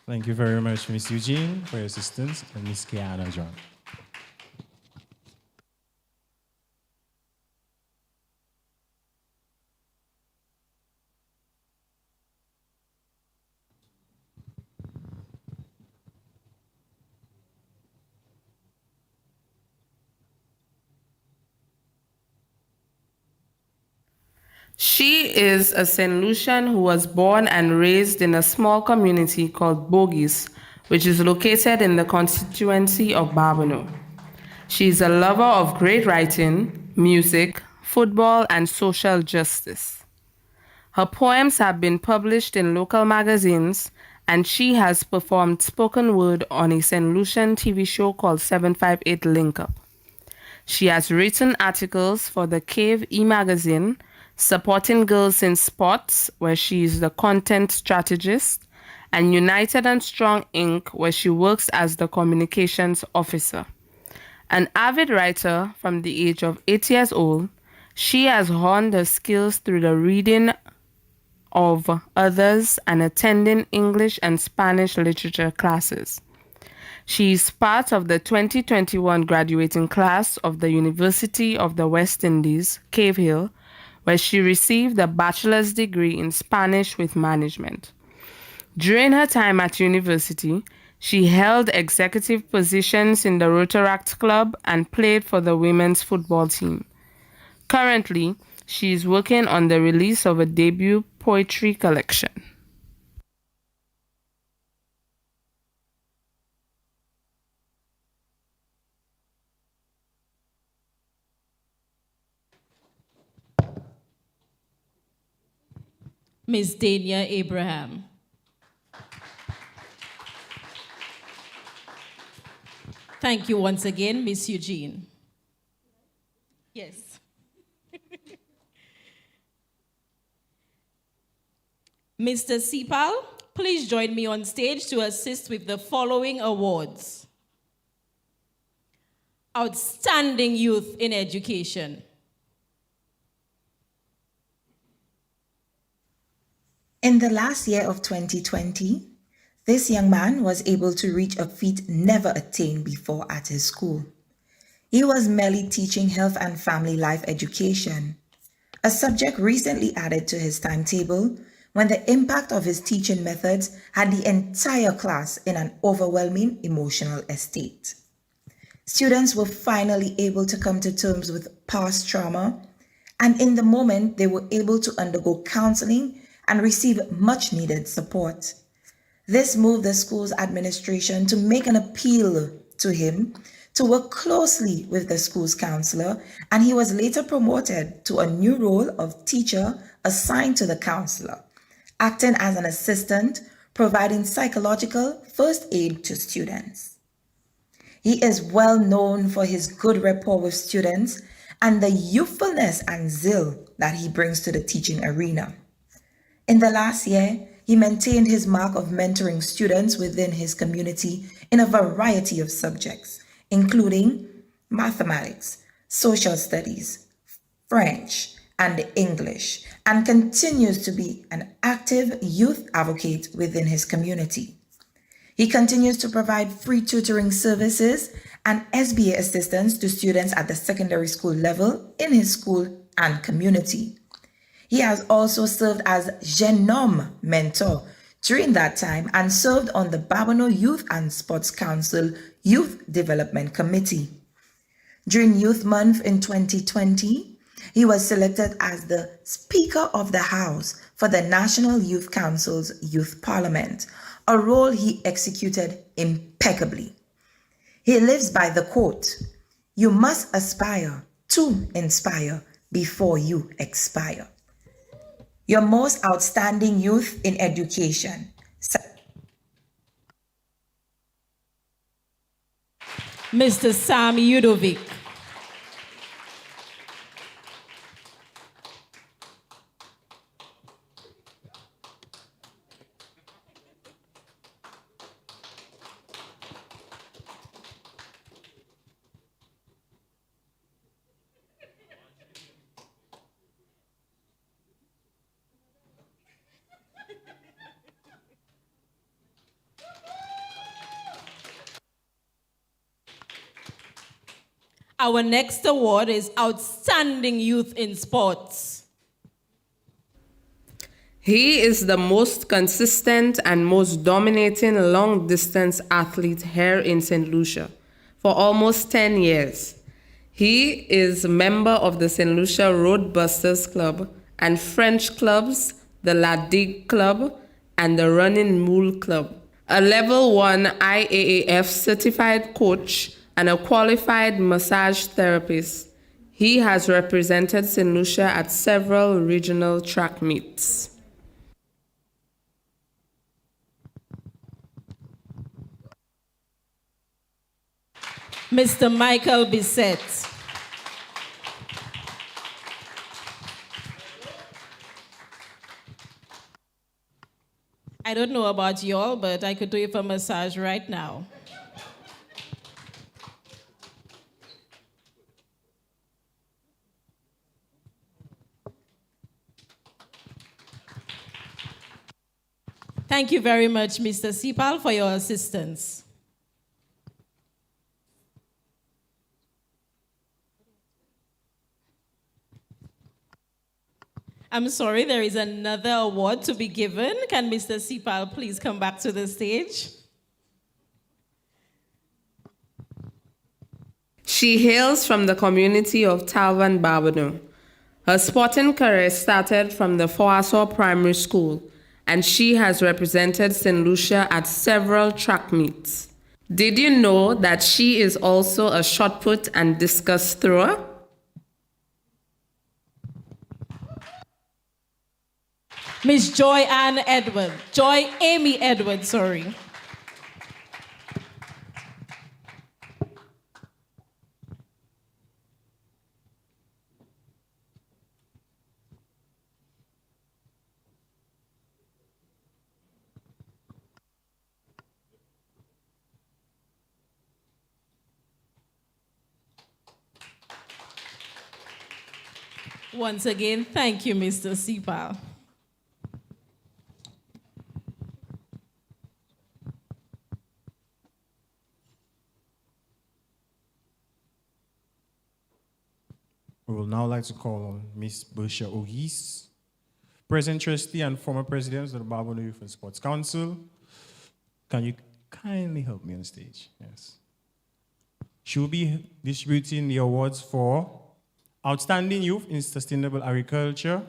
Thank you very much, Miss Eugene, for your assistance, and Miss Kiana John. She is a St. Lucian who was born and raised in a small community called Bogies, which is located in the constituency of Babonneau. She is a lover of great writing, music, football, and social justice. Her poems have been published in local magazines, and she has performed spoken word on a St. Lucian TV show called 758 Link Up. She has written articles for the Cave e-magazine, Supporting Girls in Sports, where she is the content strategist, and United and Strong Inc., where she works as the communications officer. An avid writer from the age of 8 years old, she has honed her skills through the reading of others and attending English and Spanish literature classes. She is part of the 2021 graduating class of the University of the West Indies, Cave Hill, where she received a bachelor's degree in Spanish with management. During her time at university, she held executive positions in the Rotaract Club and played for the women's football team. Currently, she is working on the release of a debut poetry collection. Ms. Dania Abraham. Thank you once again, Miss Eugene. Yes. Mr. Sipal, please join me on stage to assist with the following awards. Outstanding Youth in Education. In the last year of 2020, this young man was able to reach a feat never attained before at his school. He was merely teaching health and family life education, a subject recently added to his timetable when the impact of his teaching methods had the entire class in an overwhelming emotional state. Students were finally able to come to terms with past trauma, and in the moment, they were able to undergo counseling and receive much needed support. This moved the school's administration to make an appeal to him to work closely with the school's counselor, and he was later promoted to a new role of teacher assigned to the counselor, acting as an assistant, providing psychological first aid to students. He is well known for his good rapport with students and the youthfulness and zeal that he brings to the teaching arena. In the last year, he maintained his mark of mentoring students within his community in a variety of subjects, including mathematics, social studies, French, and English, and continues to be an active youth advocate within his community. He continues to provide free tutoring services and SBA assistance to students at the secondary school level in his school and community. He has also served as Jeune Homme mentor during that time and served on the Babonneau Youth and Sports Council Youth Development Committee. During Youth Month in 2020, he was selected as the Speaker of the House for the National Youth Council's Youth Parliament, a role he executed impeccably. He lives by the quote, "You must aspire to inspire before you expire." Your most outstanding youth in education. Mr. Sam Udovic. Our next award is Outstanding Youth in Sports. He is the most consistent and most dominating long-distance athlete here in St. Lucia for almost 10 years. He is a member of the St. Lucia Roadbusters Club and French clubs, the La Digue Club, and the Running Mule Club. A Level 1 IAAF certified coach and a qualified massage therapist. He has represented St. Lucia at several regional track meets. Mr. Michael Bissett. I don't know about y'all, but I could do it for massage right now. Thank you very much, Mr. Sipal, for your assistance. I'm sorry, there is another award to be given. Can Mr. Sipal please come back to the stage? She hails from the community of Talvan Babonneau. Her sporting career started from the Foasaw Primary School, and she has represented St. Lucia at several track meets. Did you know that she is also a shot put and discus thrower? Miss Joy Amy Edward, sorry. Once again, thank you, Mr. Sipal. We would now like to call on Miss Bercia Ogis present trustee and former president of the Babonneau Youth and Sports Council. Can you kindly help me on stage? Yes. She will be distributing the awards for Outstanding Youth in Sustainable Agriculture.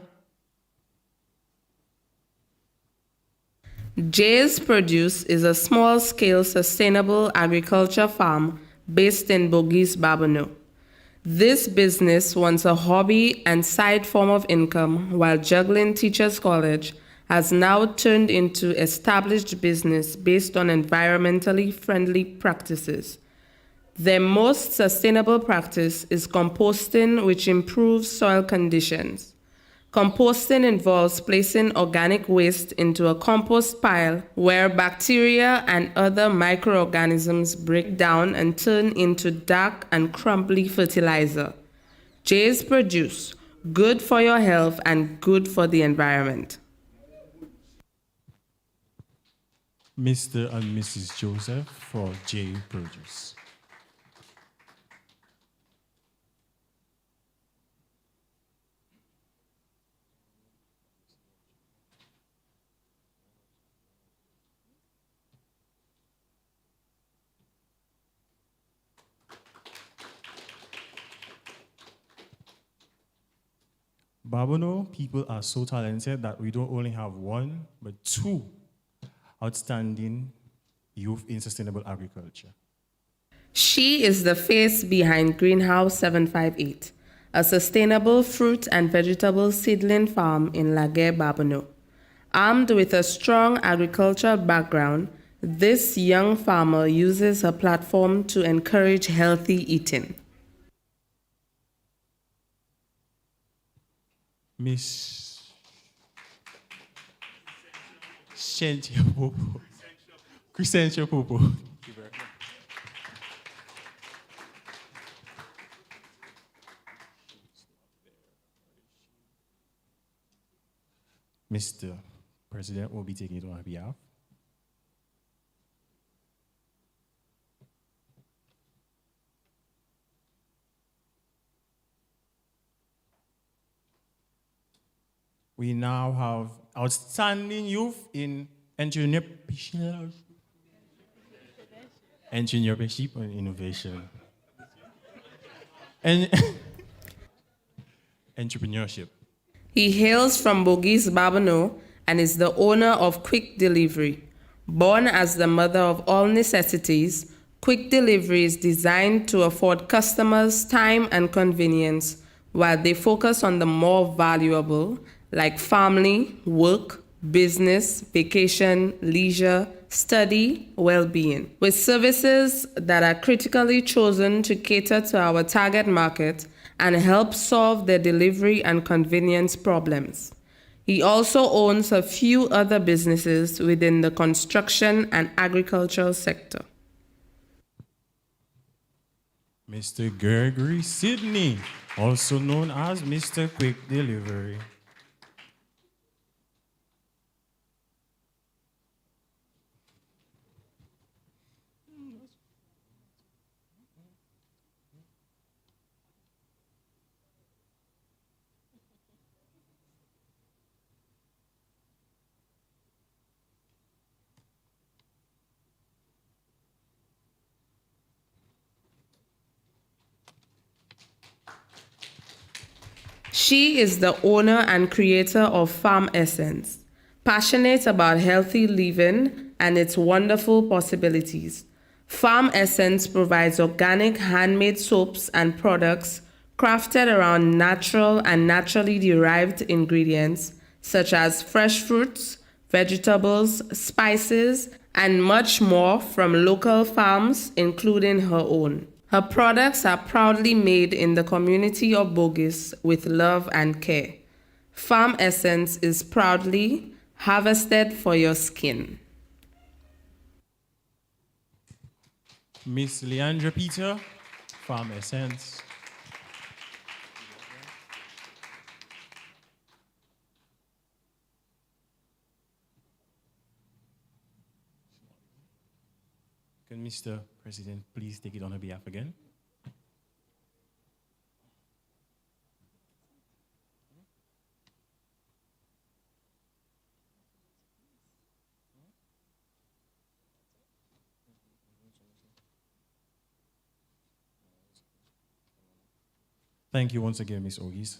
Jay's Produce is a small-scale sustainable agriculture farm based in Bourgis, Babonneau. This business, once a hobby and side form of income while juggling Teachers College, has now turned into established business based on environmentally friendly practices. Their most sustainable practice is composting, which improves soil conditions. Composting involves placing organic waste into a compost pile where bacteria and other microorganisms break down and turn into dark and crumbly fertilizer. Jay's Produce, good for your health and good for the environment. Mr. and Mrs. Joseph for J Produce. Babonneau people are so talented that we don't only have one, but two outstanding youth in sustainable agriculture. She is the face behind Greenhouse 758, a sustainable fruit and vegetable seedling farm in Laguerre, Babonneau. Armed with a strong agricultural background, this young farmer uses her platform to encourage healthy eating. Miss Crescentia Popo. Crescentia Popo. Mr. President will be taking it on our behalf. We now have outstanding youth in entrepreneurship and innovation. And entrepreneurship. He hails from Bourgis, Babonneau, and is the owner of Quick Delivery. Born as the mother of all necessities, Quick Delivery is designed to afford customers time and convenience while they focus on the more valuable, like family, work, business, vacation, leisure, study, well-being. With services that are critically chosen to cater to our target market and help solve their delivery and convenience problems. He also owns a few other businesses within the construction and agricultural sector. Mr. Gregory Sidney, also known as Mr. Quick Delivery. She is the owner and creator of Farm Essence, passionate about healthy living and its wonderful possibilities. Farm Essence provides organic handmade soaps and products crafted around natural and naturally derived ingredients such as fresh fruits, vegetables, spices, and much more from local farms, including her own. Her products are proudly made in the community of Bourgis with love and care. Farm Essence is proudly harvested for your skin. Miss Leandra Peter, Farm Essence. Can Mr. President please take it on her behalf again? Thank you once again, Miss Ogis.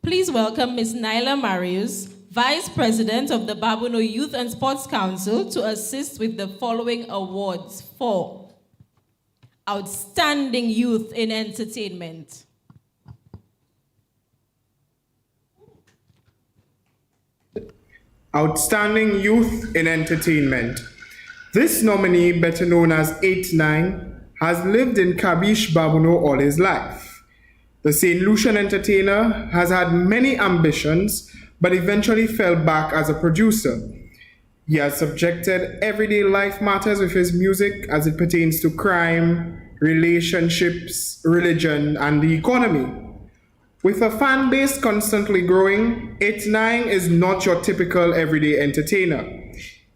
Please welcome Ms. Nyla Marius, Vice President of the Babonneau Youth and Sports Council, to assist with the following awards for Outstanding Youth in Entertainment. Outstanding Youth in Entertainment. This nominee, better known as 8-9, has lived in Kabish, Babonneau all his life. The St. Lucian entertainer has had many ambitions, but eventually fell back as a producer. He has subjected everyday life matters with his music as it pertains to crime, relationships, religion, and the economy. With a fan base constantly growing, 8-9 is not your typical everyday entertainer.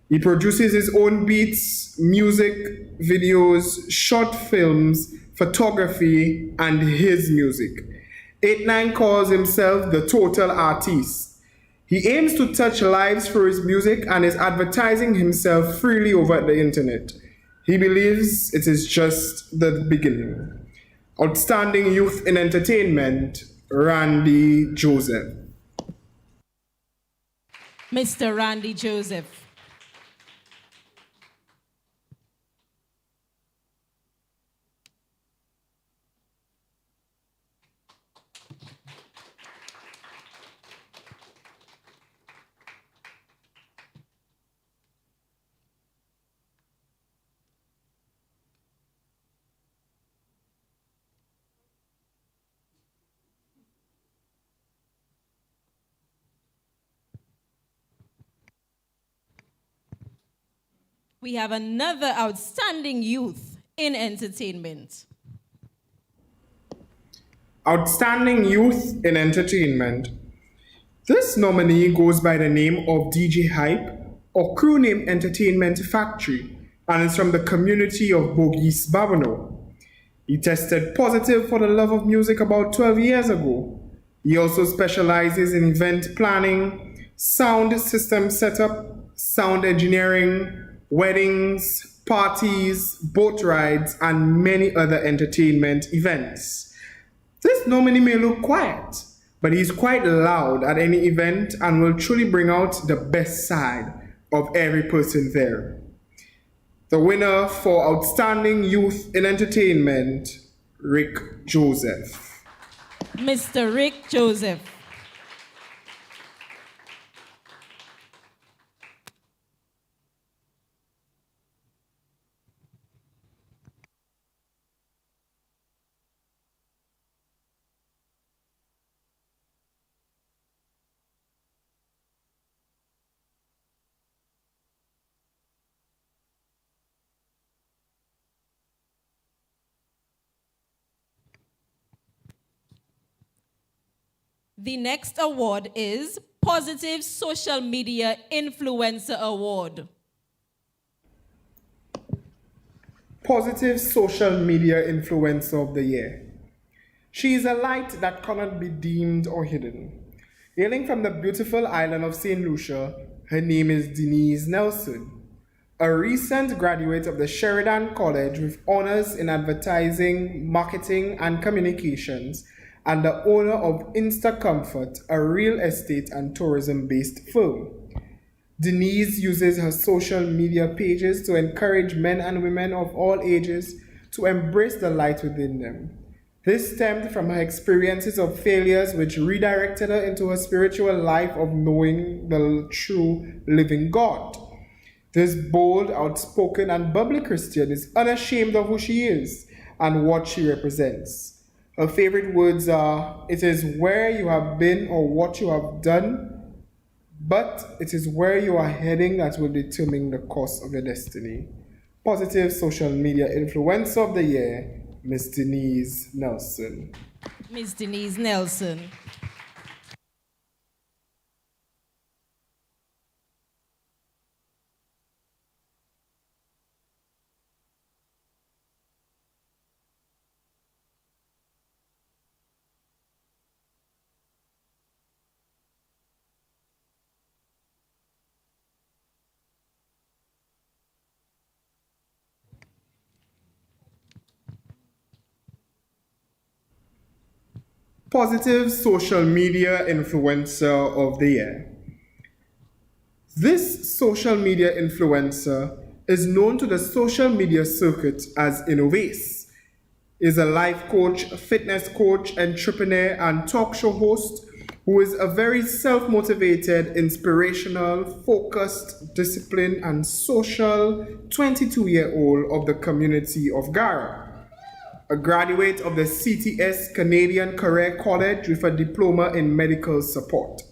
He produces his own beats, music, videos, short films, photography, and his music. 8-9 calls himself the total artiste. He aims to touch lives through his music and is advertising himself freely over the internet. He believes it is just the beginning. Outstanding Youth in Entertainment, Randy Joseph. Mr. Randy Joseph. We have another outstanding youth in entertainment. Outstanding Youth in Entertainment. This nominee goes by the name of DJ Hype or crew name Entertainment Factory and is from the community of Bogies, Babonneau. He tested positive for the love of music about 12 years ago. He also specializes in event planning, sound system setup, sound engineering, weddings, parties, boat rides, and many other entertainment events. This nominee may look quiet, but he's quite loud at any event and will truly bring out the best side of every person there. The winner for Outstanding Youth in Entertainment, Rick Joseph. Mr. Rick Joseph. The next award is Positive Social Media Influencer Award. Positive Social Media Influencer of the Year. She is a light that cannot be deemed or hidden. Hailing from the beautiful island of St. Lucia, her name is Denise Nelson, a recent graduate of the Sheridan College with honors in advertising, marketing, and communications, and the owner of InstaComfort, a real estate and tourism-based firm. Denise uses her social media pages to encourage men and women of all ages to embrace the light within them. This stemmed from her experiences of failures, which redirected her into a spiritual life of knowing the true living God. This bold, outspoken, and bubbly Christian is unashamed of who she is and what she represents. Her favorite words are, "It is where you have been or what you have done, but it is where you are heading that will determine the course of your destiny." Positive Social Media Influencer of the Year, Miss Denise Nelson. Ms. Denise Nelson. Positive Social Media Influencer of the Year. This social media influencer is known to the social media circuit as Innovace, is a life coach, fitness coach, entrepreneur, and talk show host who is a very self-motivated, inspirational, focused, disciplined, and social 22-year-old of the community of Gara. A graduate of the CTS Canadian Career College with a diploma in medical support.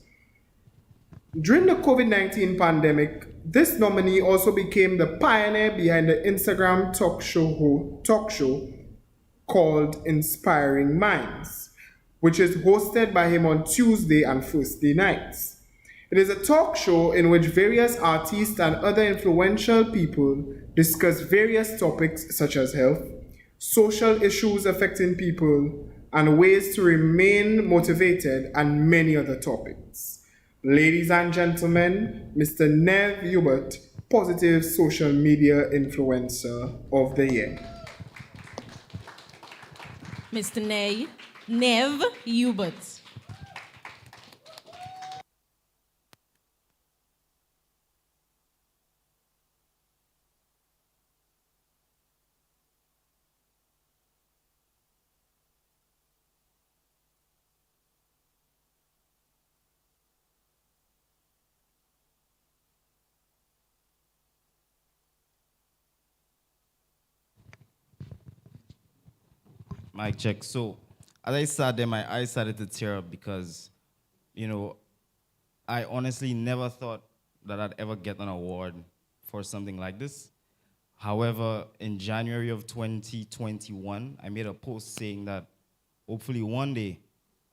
During the COVID-19 pandemic, this nominee also became the pioneer behind the Instagram talk show called Inspiring Minds, which is hosted by him on Tuesday and Thursday nights. It is a talk show in which various artists and other influential people discuss various topics such as health, social issues affecting people, and ways to remain motivated, and many other topics. Ladies and gentlemen, Mr. Nev Hubert, Positive Social Media Influencer of the Year. Mr. Nev Hubert. Mic check. So, as I sat there, my eyes started to tear up because, I honestly never thought that I'd ever get an award for something like this. However, in January of 2021, I made a post saying that hopefully one day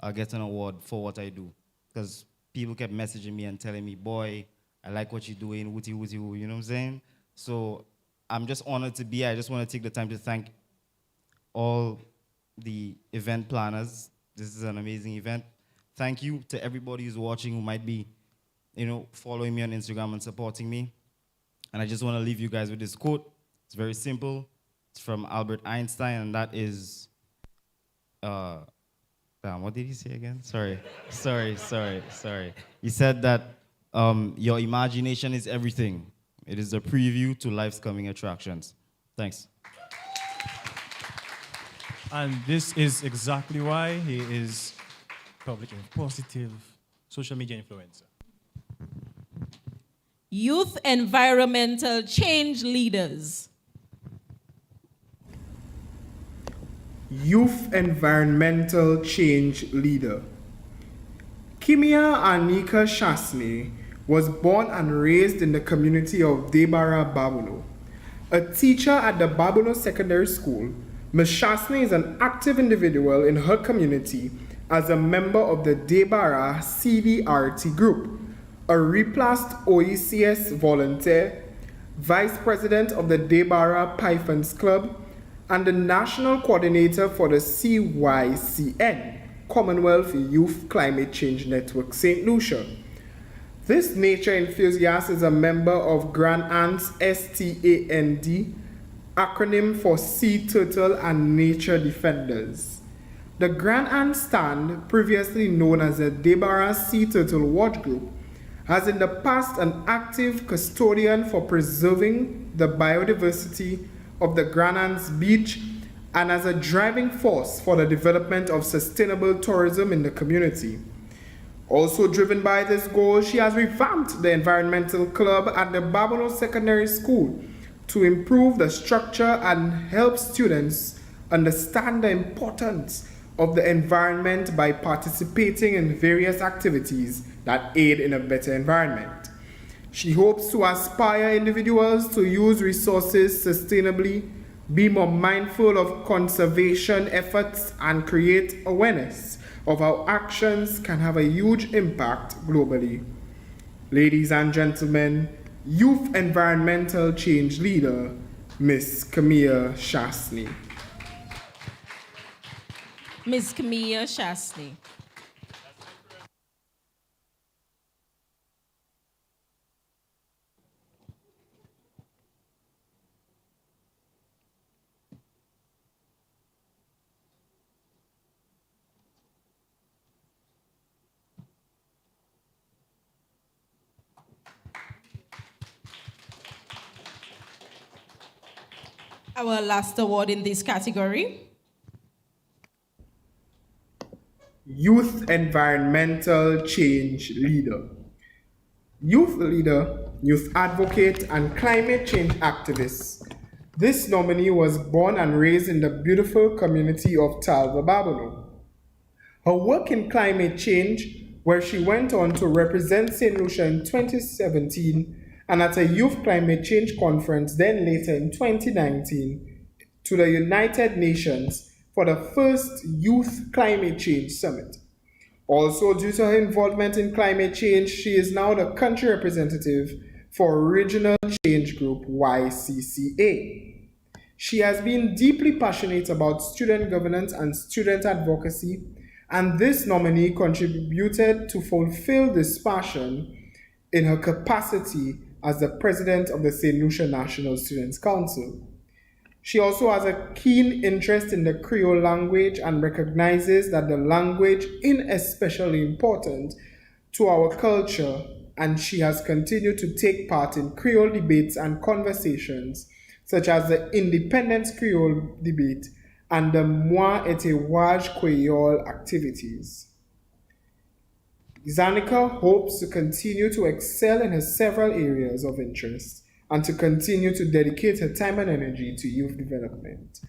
I'll get an award for what I do. Because people kept messaging me and telling me, boy, I like what you're doing, wooty, wooty, woo, you know what I'm saying? So I'm just honored to be here. I just want to take the time to thank all the event planners. This is an amazing event. Thank you to everybody who's watching who might be, following me on Instagram and supporting me. And I just want to leave you guys with this quote. It's very simple. It's from Albert Einstein, and that is, what did he say again? Sorry. He said that your imagination is everything. It is a preview to life's coming attractions. Thanks. And this is exactly why he is public and positive social media influencer. Youth environmental change leaders. Youth environmental change leader. Kimia Anika Shasne was born and raised in the community of Debara, Babonneau. A teacher at the Babonneau Secondary School, Ms. Shasne is an active individual in her community as a member of the Debara CDRT group, a replaced OECS volunteer, vice president of the Debara Pythons Club, and the national coordinator for the CYCN, Commonwealth Youth Climate Change Network St. Lucia. This nature enthusiast is a member of Grand Ants STAND, acronym for Sea Turtle and Nature Defenders. The Grand Ant Stand, previously known as the Debara Sea Turtle Watch Group, has in the past an active custodian for preserving the biodiversity of the Grand Ants Beach and as a driving force for the development of sustainable tourism in the community. Also driven by this goal, she has revamped the environmental club at the Babonneau Secondary School to improve the structure and help students understand the importance of the environment by participating in various activities that aid in a better environment. She hopes to inspire individuals to use resources sustainably, be more mindful of conservation efforts, and create awareness of how actions can have a huge impact globally. Ladies and gentlemen, Youth Environmental Change Leader, Ms. Camilla Shasne. Ms. Camilla Shasne. Our last award in this category. Youth Environmental Change Leader. Youth leader, youth advocate, and climate change activist. This nominee was born and raised in the beautiful community of Talva, Babonneau. Her work in climate change, where she went on to represent St. Lucia in 2017 and at a youth climate change conference then later in 2019 to the United Nations for the first Youth Climate Change Summit. Also, due to her involvement in climate change, she is now the country representative for Regional Change Group YCCA. She has been deeply passionate about student governance and student advocacy, and this nominee contributed to fulfill this passion in her capacity as the president of the St. Lucia National Students' Council. She also has a keen interest in the Creole language and recognizes that the language is especially important to our culture, and she has continued to take part in Creole debates and conversations, such as the Independence Creole debate and the Moi et Waj Creole activities. Zanika hopes to continue to excel in her several areas of interest and to continue to dedicate her time and energy to youth development.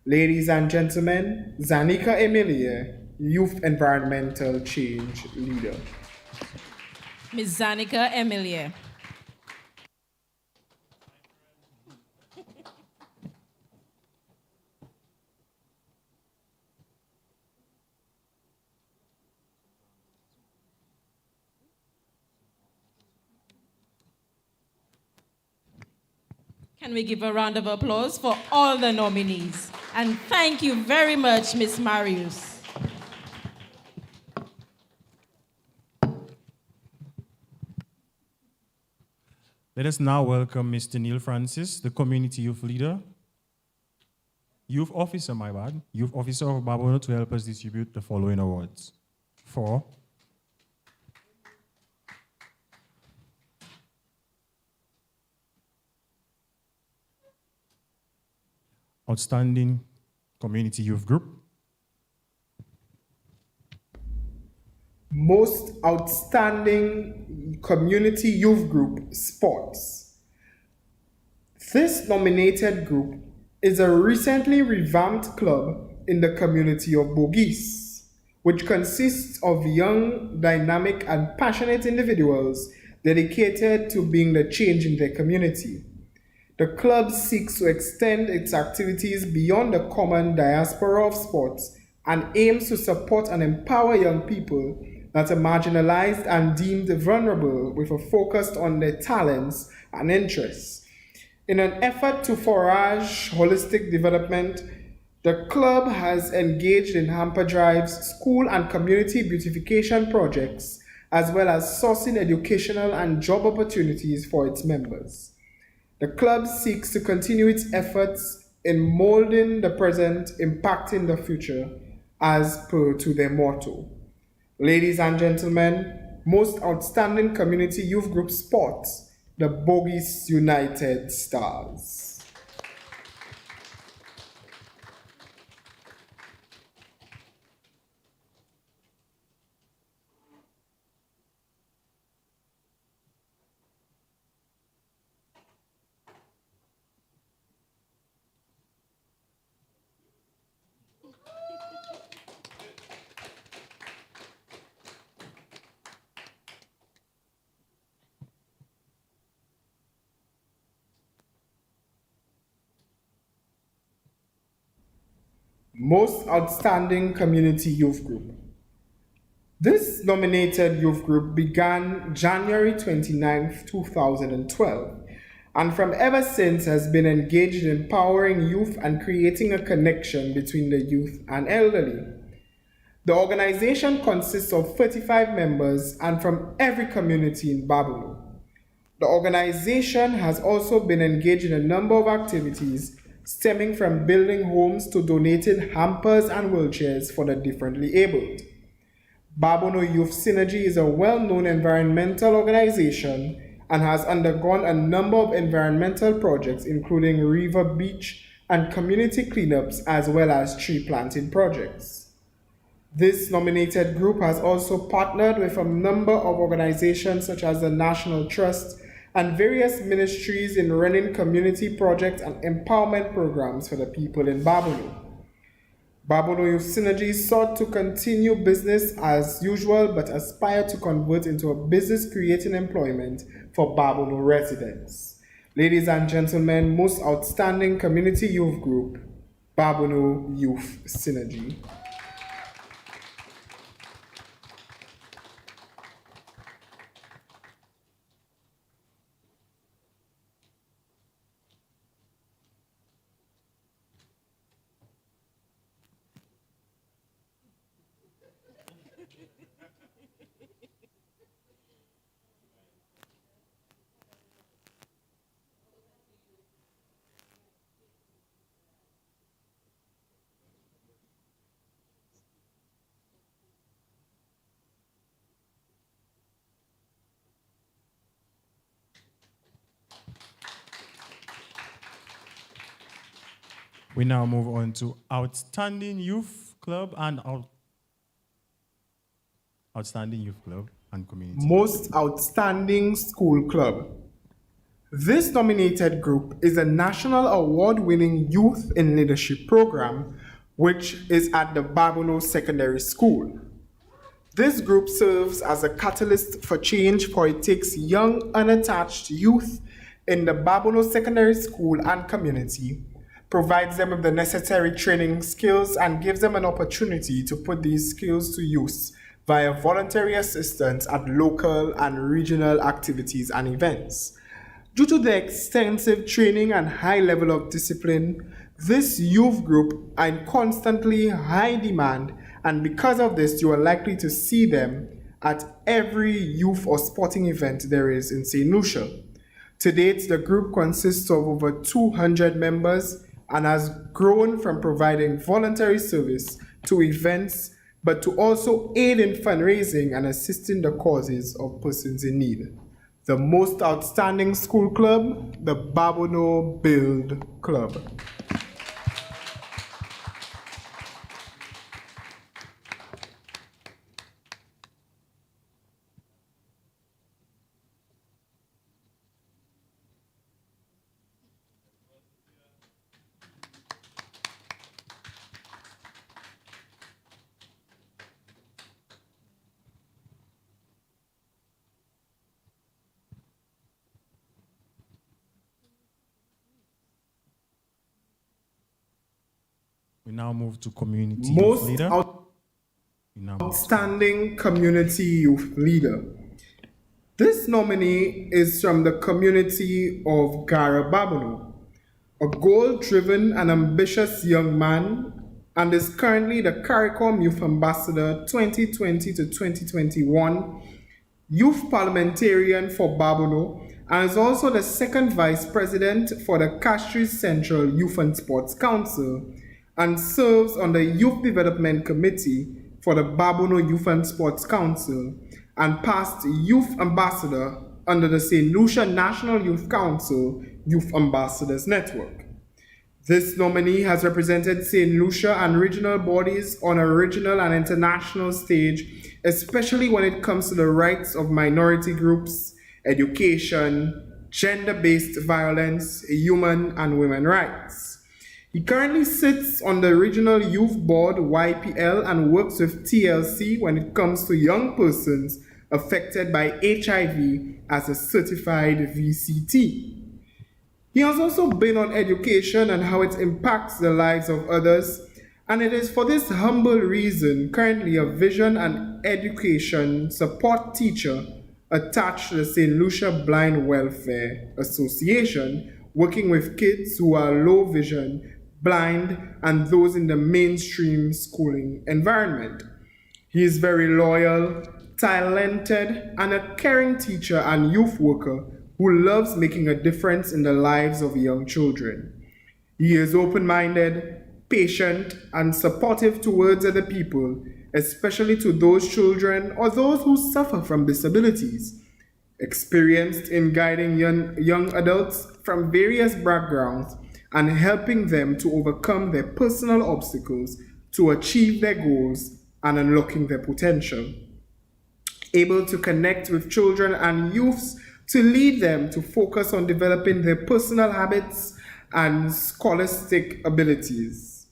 Ladies and gentlemen, Zanika Emilie, Youth Environmental Change Leader. Ms. Zanika Emilie. Can we give a round of applause for all the nominees? And thank you very much, Ms. Marius. Let us now welcome Mr. Neil Francis, the community youth leader, youth officer of Babonneau, to help us distribute the following awards. For Outstanding Community Youth Group, Most Outstanding Community Youth Group Sports. This nominated group is a recently revamped club in the community of Bourgis, which consists of young, dynamic, and passionate individuals dedicated to being the change in their community. The club seeks to extend its activities beyond the common diaspora of sports and aims to support and empower young people that are marginalized and deemed vulnerable with a focus on their talents and interests. In an effort to forage holistic development, the club has engaged in hamper drives, school and community beautification projects, as well as sourcing educational and job opportunities for its members. The club seeks to continue its efforts in molding the present, impacting the future, as per to their motto. Ladies and gentlemen, Most Outstanding Community Youth Group Sports, the Bourgis United Stars. Most Outstanding Community Youth Group. This nominated youth group began January 29, 2012, and from ever since has been engaged in empowering youth and creating a connection between the youth and elderly. The organization consists of 35 members and from every community in Babonneau. The organization has also been engaged in a number of activities stemming from building homes to donating hampers and wheelchairs for the differently abled. Babonneau Youth Synergy is a well-known environmental organization and has undergone a number of environmental projects, including River Beach and community cleanups, as well as tree planting projects. This nominated group has also partnered with a number of organizations such as the National Trust and various ministries in running community projects and empowerment programs for the people in Babonneau. Babonneau Youth Synergy sought to continue business as usual but aspire to convert into a business creating employment for Babonneau residents. Ladies and gentlemen, most outstanding community youth group, Babonneau Youth Synergy. We now move on to Outstanding Youth Club and Outstanding Youth Club and Community. Most Outstanding School Club. This nominated group is a national award-winning Youth in Leadership program, which is at the Babonneau Secondary School. This group serves as a catalyst for change, for it takes young, unattached youth in the Babonneau Secondary School and community, provides them with the necessary training skills, and gives them an opportunity to put these skills to use via voluntary assistance at local and regional activities and events. Due to the extensive training and high level of discipline, this youth group are in constantly high demand, and because of this, you are likely to see them at every youth or sporting event there is in St. Lucia. To date, the group consists of over 200 members and has grown from providing voluntary service to events, but to also aid in fundraising and assisting the causes of persons in need. The most outstanding school club, the Babonneau Build Club. We now move to Community Most Youth Leader. Outstanding Community Youth Leader. This nominee is from the community of Gara Babonneau, a goal-driven and ambitious young man, and is currently the CARICOM Youth Ambassador 2020 to 2021, Youth Parliamentarian for Babonneau, and is also the second Vice President for the Castries Central Youth and Sports Council, and serves on the Youth Development Committee for the Babonneau Youth and Sports Council, and past Youth Ambassador under the St. Lucia National Youth Council Youth Ambassadors Network. This nominee has represented St. Lucia and regional bodies on a regional and international stage, especially when it comes to the rights of minority groups, education, gender-based violence, human and women rights. He currently sits on the Regional Youth Board YPL and works with TLC when it comes to young persons affected by HIV as a certified VCT. He has also been on education and how it impacts the lives of others, and it is for this humble reason currently a vision and education support teacher attached to the St. Lucia Blind Welfare Association, working with kids who are low vision, blind, and those in the mainstream schooling environment. He is very loyal, talented, and a caring teacher and youth worker who loves making a difference in the lives of young children. He is open-minded, patient, and supportive towards other people, especially to those children or those who suffer from disabilities. Experienced in guiding young adults from various backgrounds, and helping them to overcome their personal obstacles to achieve their goals and unlocking their potential. Able to connect with children and youths to lead them to focus on developing their personal habits and scholastic abilities.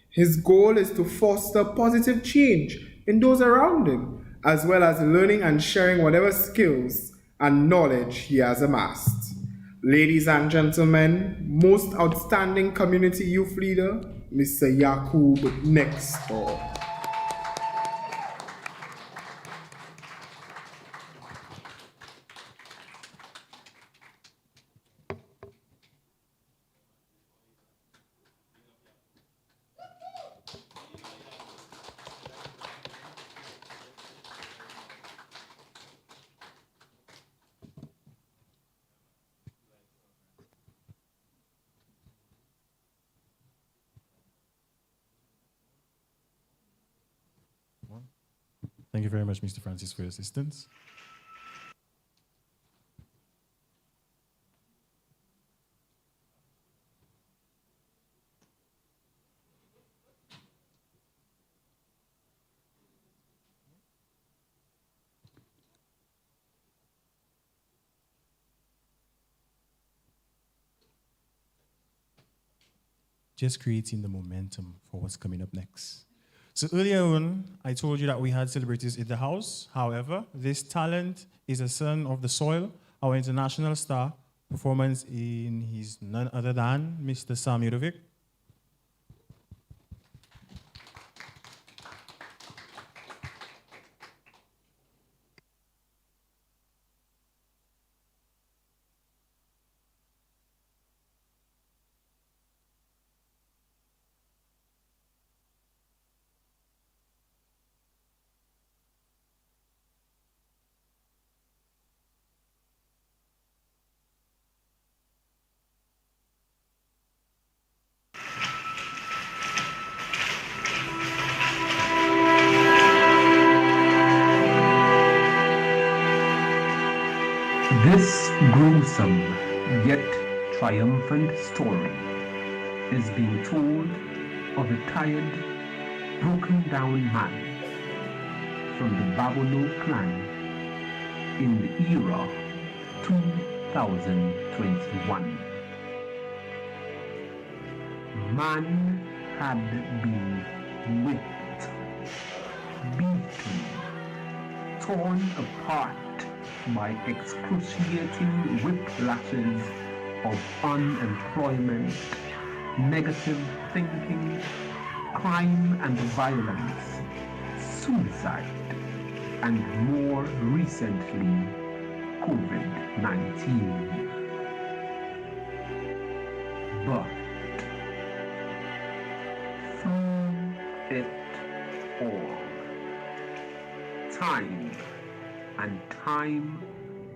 His goal is to foster positive change in those around him, as well as learning and sharing whatever skills and knowledge he has amassed. Ladies and gentlemen, most outstanding community youth leader, Mr. Yakub Nextor. Thank you very much, Mr. Francis, for your assistance. Just creating the momentum for what's coming up next. So earlier on, I told you that we had celebrities in the house. However, this talent is a son of the soil, our international star. Performance in his none other than Mr. Sam Yudovic. This gruesome yet triumphant story is being told of a tired, broken down man from the Babonneau clan in the era 2021. Man had been whipped, beaten, torn apart by excruciating whiplashes of unemployment, negative thinking, crime and violence, suicide, and more recently, COVID-19. But through it all, time and time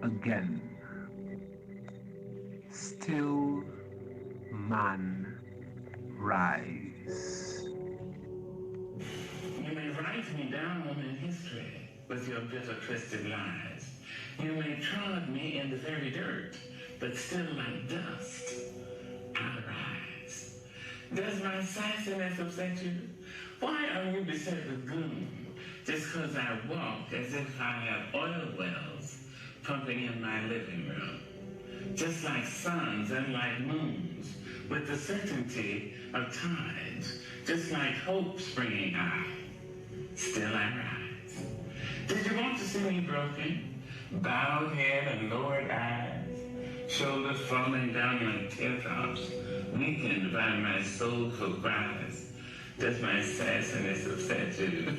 again, still man rise. You may write me down in history with your bitter, twisted lies. You may trod me in the very dirt, but still like dust, I'll rise. Does my sassiness upset you? Why are you beset with gloom? Just because I walk as if I have oil wells pumping in my living room. Just like suns and like moons, with the certainty of tides, just like hope springing high, still I rise. Did you want to see me broken? Bowed head and lowered eyes, shoulders falling down like teardrops, weakened by my soulful cries. Does my sassiness upset you?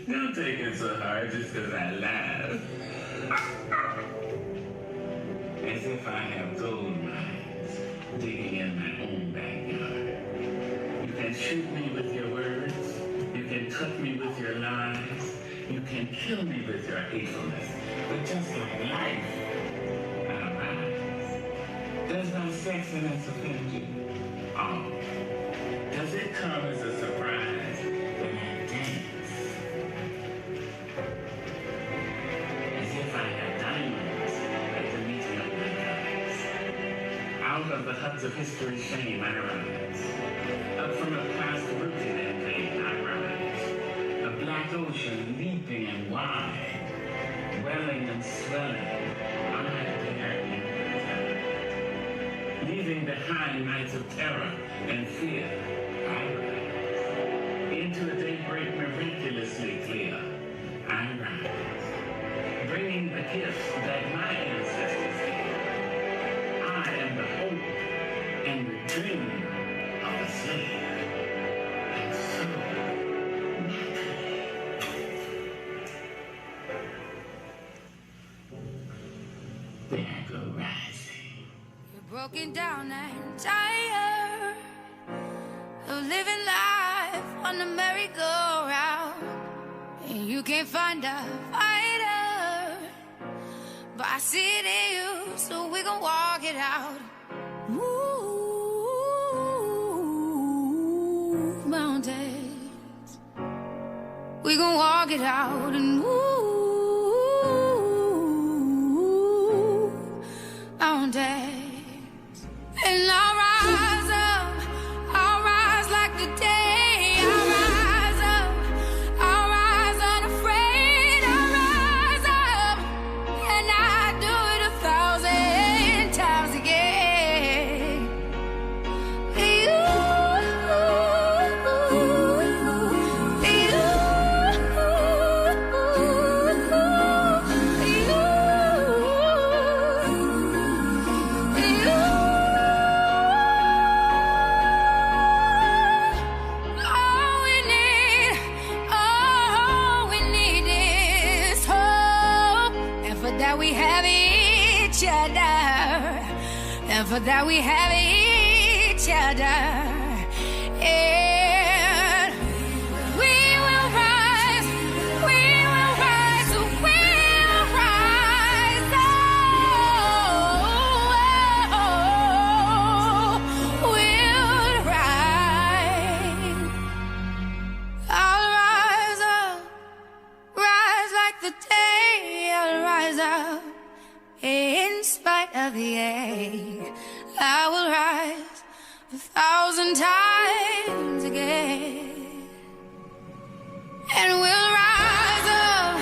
Don't take it so hard just because I laugh. As if I have gold mines digging in my own backyard. You can shoot me with your words. You can cut me with your lies. You can kill me with your hatefulness. But just like life, I'll rise. Does my sexiness offend you? Oh. Does it come as a surprise when I dance? As if I had diamonds at the meeting of my eyes. Out of the huts of history's shame, I rise. Up from a past rooted and pain, I rise. A black ocean leaping and wide, welling and swelling, I dare enter. Leaving behind nights of terror and fear, I rise. Into a daybreak miraculously clear, I rise. Bringing the gifts that my ancestors gave. I am the hope and the dream of the slave. And so, naturally, there I go rising. You're broken down and tired of living life on the merry-go-round, and you can't find a fighter, but I see it in you, so we gon' walk it out. Move mountains, we gon' walk it out and move mountains. And I'll rise up, I'll rise like the day. I'll rise up, I'll rise unafraid. I'll rise up, and I do it 1,000 times again. All we need is hope, and for that we have each other, and for that we have each other. And we will rise, we will rise, we will rise. Oh, we'll rise. I'll rise up, rise like the day. I'll rise up in spite of the ache. I will rise 1,000 times again, and we'll rise up.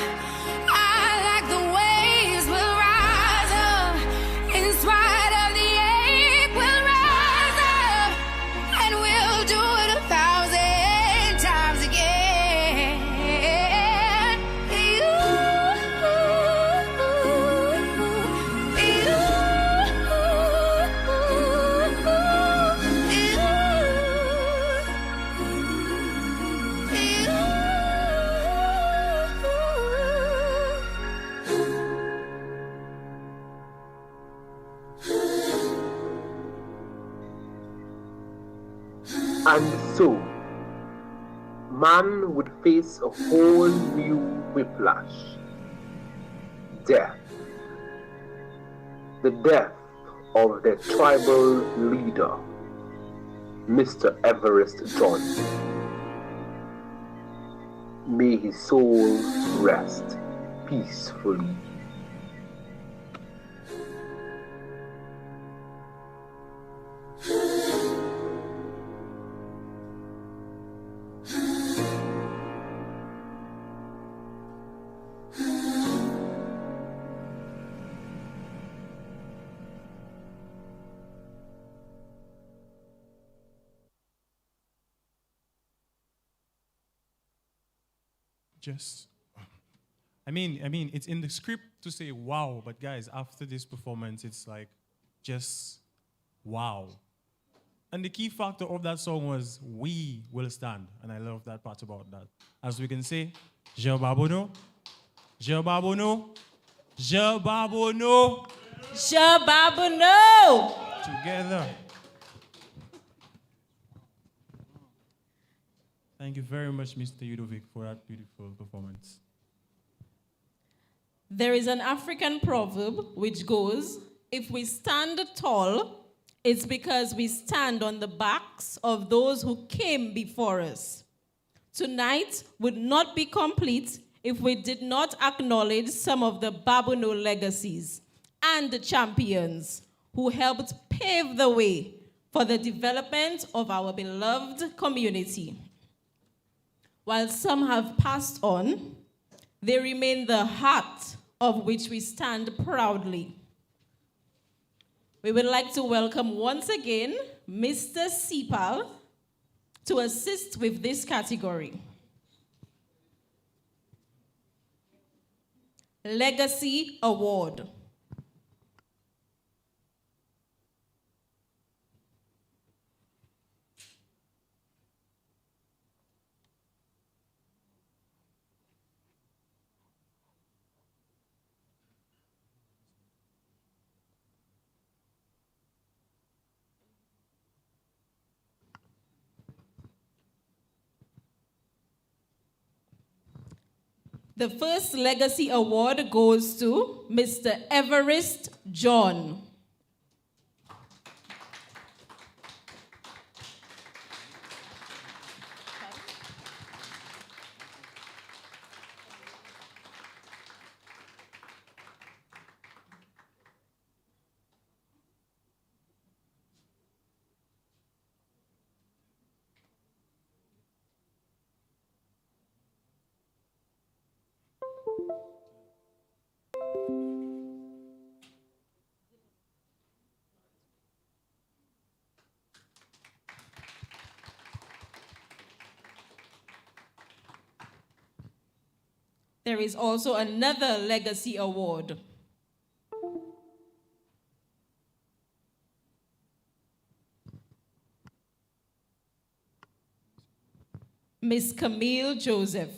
I like the waves. We'll rise up in spite of the ache. We'll rise up, and we'll do it 1,000 times again. And so, man would face a whole new whiplash. Death. The death of their tribal leader, Mr. Everest John. May his soul rest peacefully. Just, I mean, it's in the script to say wow, but guys, after this performance, it's like, just wow. And the key factor of that song was, we will stand. And I love that part about that. As we can say, Je Babonneau, Je Babonneau, Je Babonneau. Je Babonneau. Together. Thank you very much, Mr. Udovic, for that beautiful performance. There is an African proverb which goes, if we stand tall, it's because we stand on the backs of those who came before us. Tonight would not be complete if we did not acknowledge some of the Babonneau legacies and the champions who helped pave paved the way for the development of our beloved community. While some have passed on, they remain the heart of which we stand proudly. We would like to welcome once again Mr. Sipal to assist with this category. Legacy Award. The first Legacy Award goes to Mr. Everest John. There is also another Legacy Award. Miss Camille Joseph.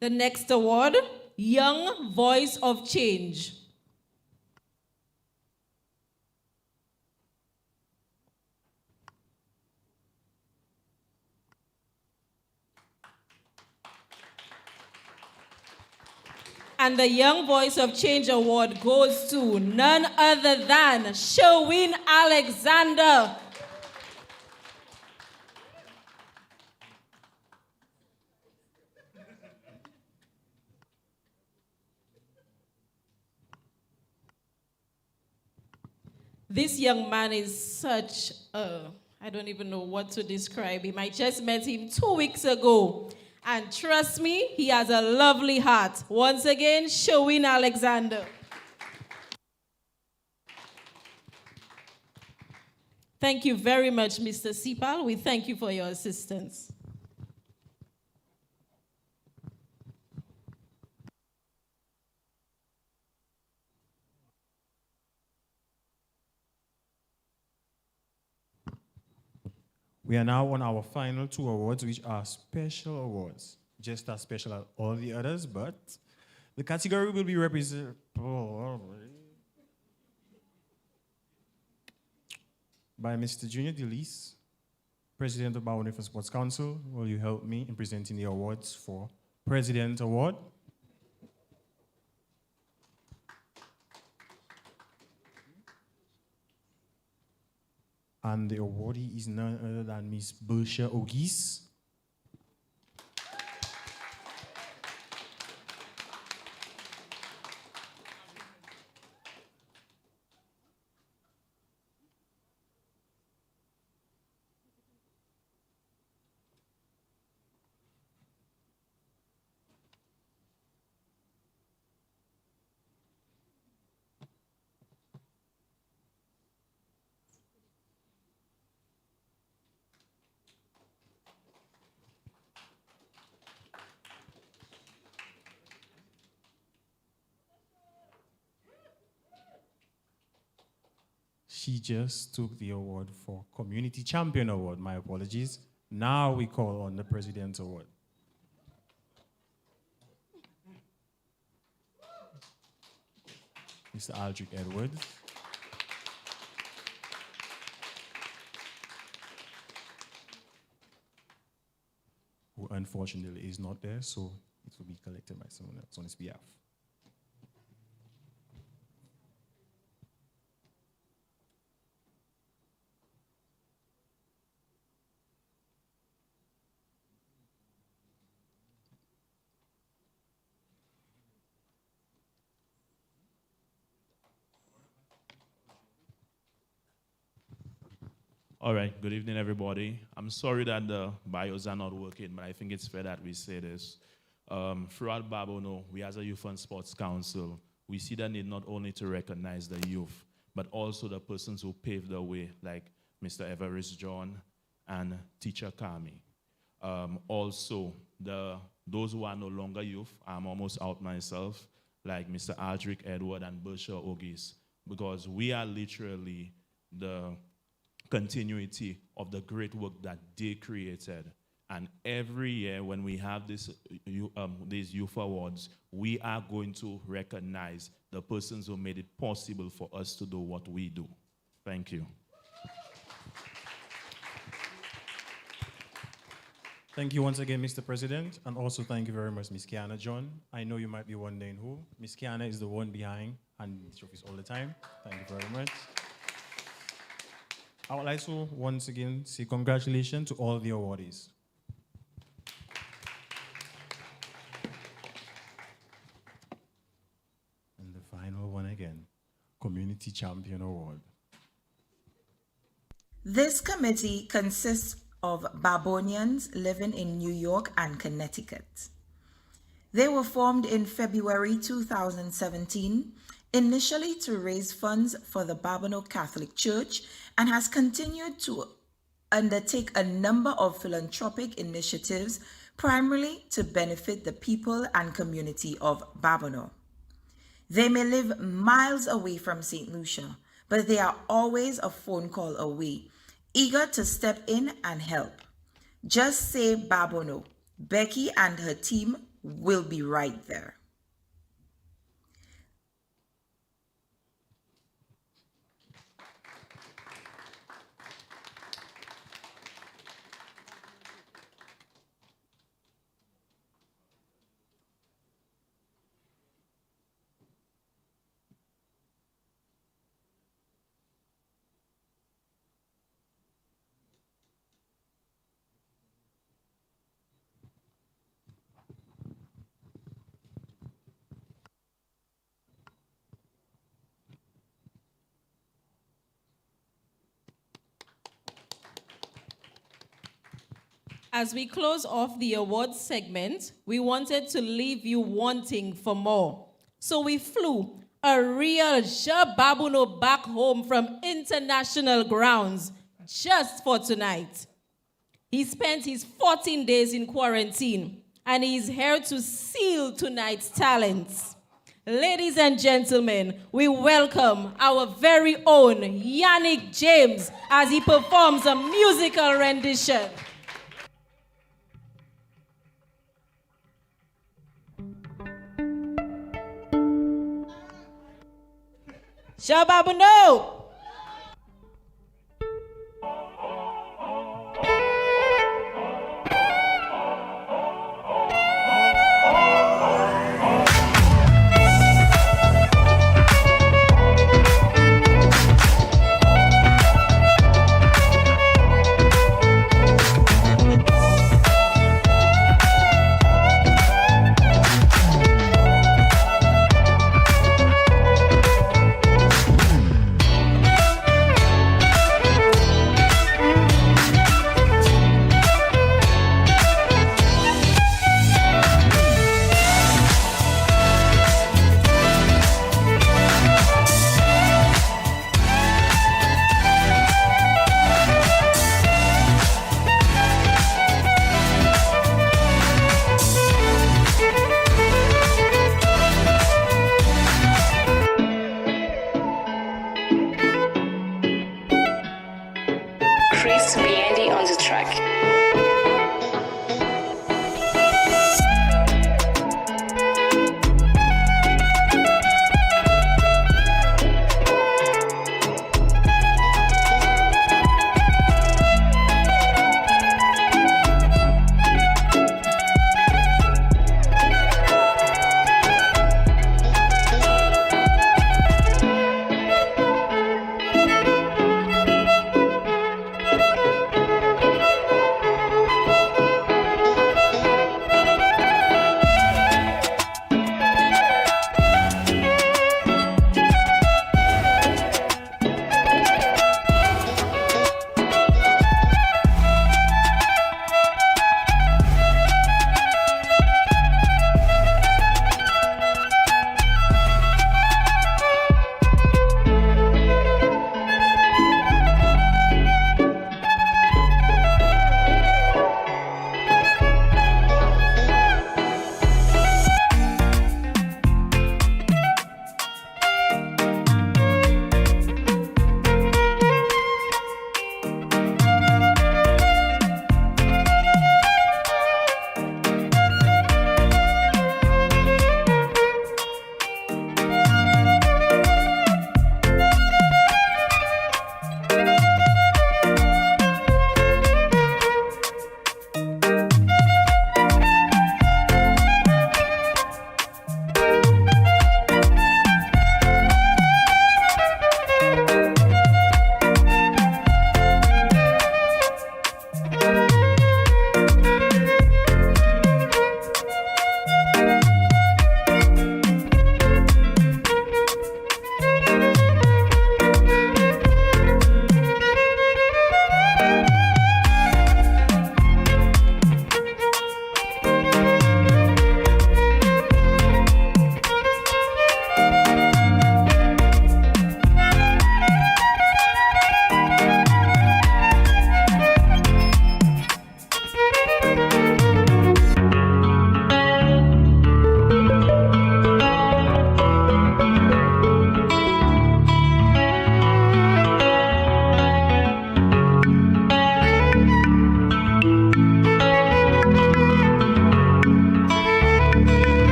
The next award, Young Voice of Change. And the Young Voice of Change Award goes to none other than Sherwin Alexander. This young man is such a, I don't even know what to describe him. I just met him 2 weeks ago. And trust me, he has a lovely heart. Once again, Sherwin Alexander. Thank you very much, Mr. Sipal. We thank you for your assistance. We are now on our final 2 awards, which are special awards. Just as special as all the others, but the category will be represented by Mr. Junior DeLeese, President of Babonneau for Sports Council. Will you help me in presenting the awards for President Award? And the awardee is none other than Miss Bursha Ogis. She just took the award for Community Champion Award. My apologies. Now we call on the President's Award. Mr. Aldrich Edwards. unfortunately is not there, so it will be collected by someone else on his behalf. All right, good evening, everybody. I'm sorry that the bios are not working, but I think it's fair that we say this. Throughout Babonneau, we as a Youth and Sports Council, we see the need not only to recognize the youth, but also the persons who paved the way, like Mr. Everest John and Teacher Kami. Also, those who are no longer youth, I'm almost out myself, like Mr. Aldrich Edward and Bersha Ogis, because we are literally the continuity of the great work that they created. And every year when we have these youth awards, we are going to recognize the persons who made it possible for us to do what we do. Thank you. Thank you once again, Mr. President, and also thank you very much, Ms. Kiana John. I know you might be wondering who. Ms. Kiana is the one behind and these trophies all the time. Thank you very much. I would like to once again say congratulations to all the awardees. And the final one again, Community Champion Award. This committee consists of Babonians living in New York and Connecticut. They were formed in February 2017, initially to raise funds for the Babonneau Catholic Church, and has continued to undertake a number of philanthropic initiatives, primarily to benefit the people and community of Babonneau. They may live miles away from St. Lucia, but they are always a phone call away, eager to step in and help. Just say Babonneau. Becky and her team will be right there. As we close off the awards segment, we wanted to leave you wanting for more. So we flew a real Babonneau back home from international grounds just for tonight. He spent his 14 days in quarantine, and he's here to seal tonight's talents. Ladies and gentlemen, we welcome our very own Yannick James as he performs a musical rendition. Babonneau!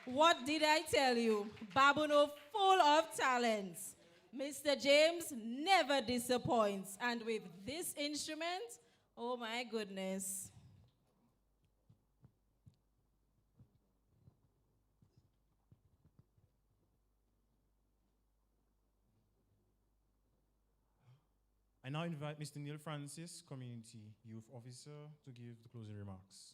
What did I tell you? Babonneau full of talents. Mr. James never disappoints. And with this instrument, oh my goodness. I now invite Mr. Neil Francis, Community Youth Officer, to give the closing remarks.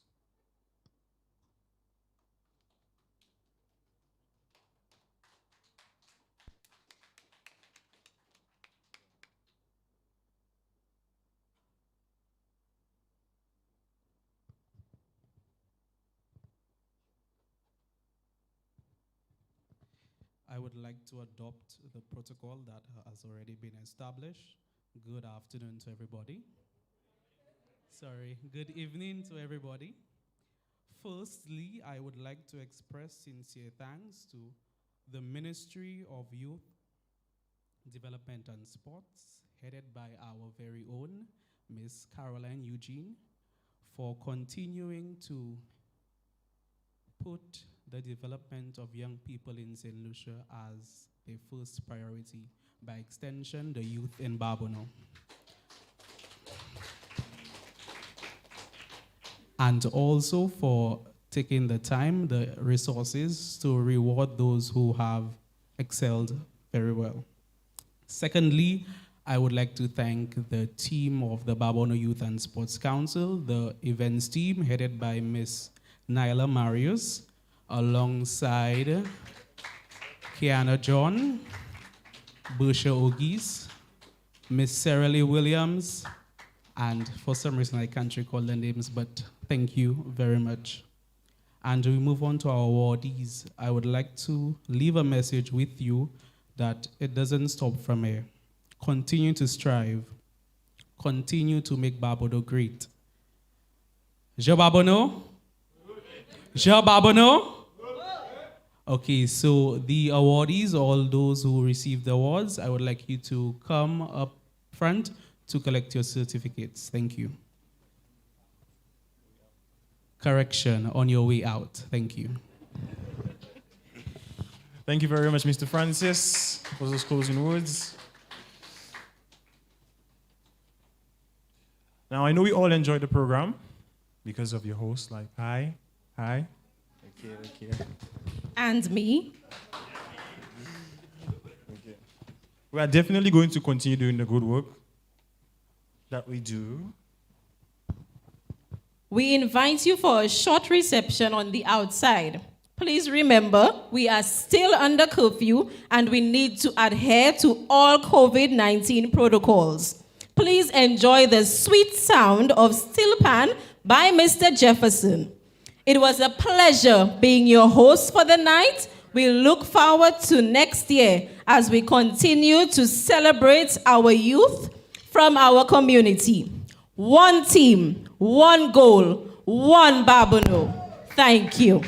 I would like to adopt the protocol that has already been established. Good afternoon to everybody. Sorry, good evening to everybody. Firstly, I would like to express sincere thanks to the Ministry of Youth Development and Sports, headed by our very own Miss Caroline Eugene, for continuing to put the development of young people in St. Lucia as their first priority, by extension, the youth in Babonneau. And also for taking the time, the resources to reward those who have excelled very well. Secondly, I would like to thank the team of the Babonneau Youth and Sports Council, the events team headed by Miss Nyla Marius, alongside Kiana John, Busha Ogis, Miss Sarah Lee Williams, and for some reason I can't recall the names, but thank you very much. And we move on to our awardees. I would like to leave a message with you that it doesn't stop from here. Continue to strive. Continue to make Babonneau great. Je Babonneau? Je Babonneau? Okay, so the awardees, all those who received the awards, I would like you to come up front to collect your certificates. Thank you. Correction, on your way out. Thank you. Thank you very much, Mr. Francis, for those closing words. Now, I know we all enjoyed the program because of your host, like, hi. Okay. And me. Okay. We are definitely going to continue doing the good work that we do. We invite you for a short reception on the outside. Please remember, we are still under curfew and we need to adhere to all COVID-19 protocols. Please enjoy the sweet sound of Steel Pan by Mr. Jefferson. It was a pleasure being your host for the night. We look forward to next year as we continue to celebrate our youth from our community. One team, one goal, one Babonneau. Thank you.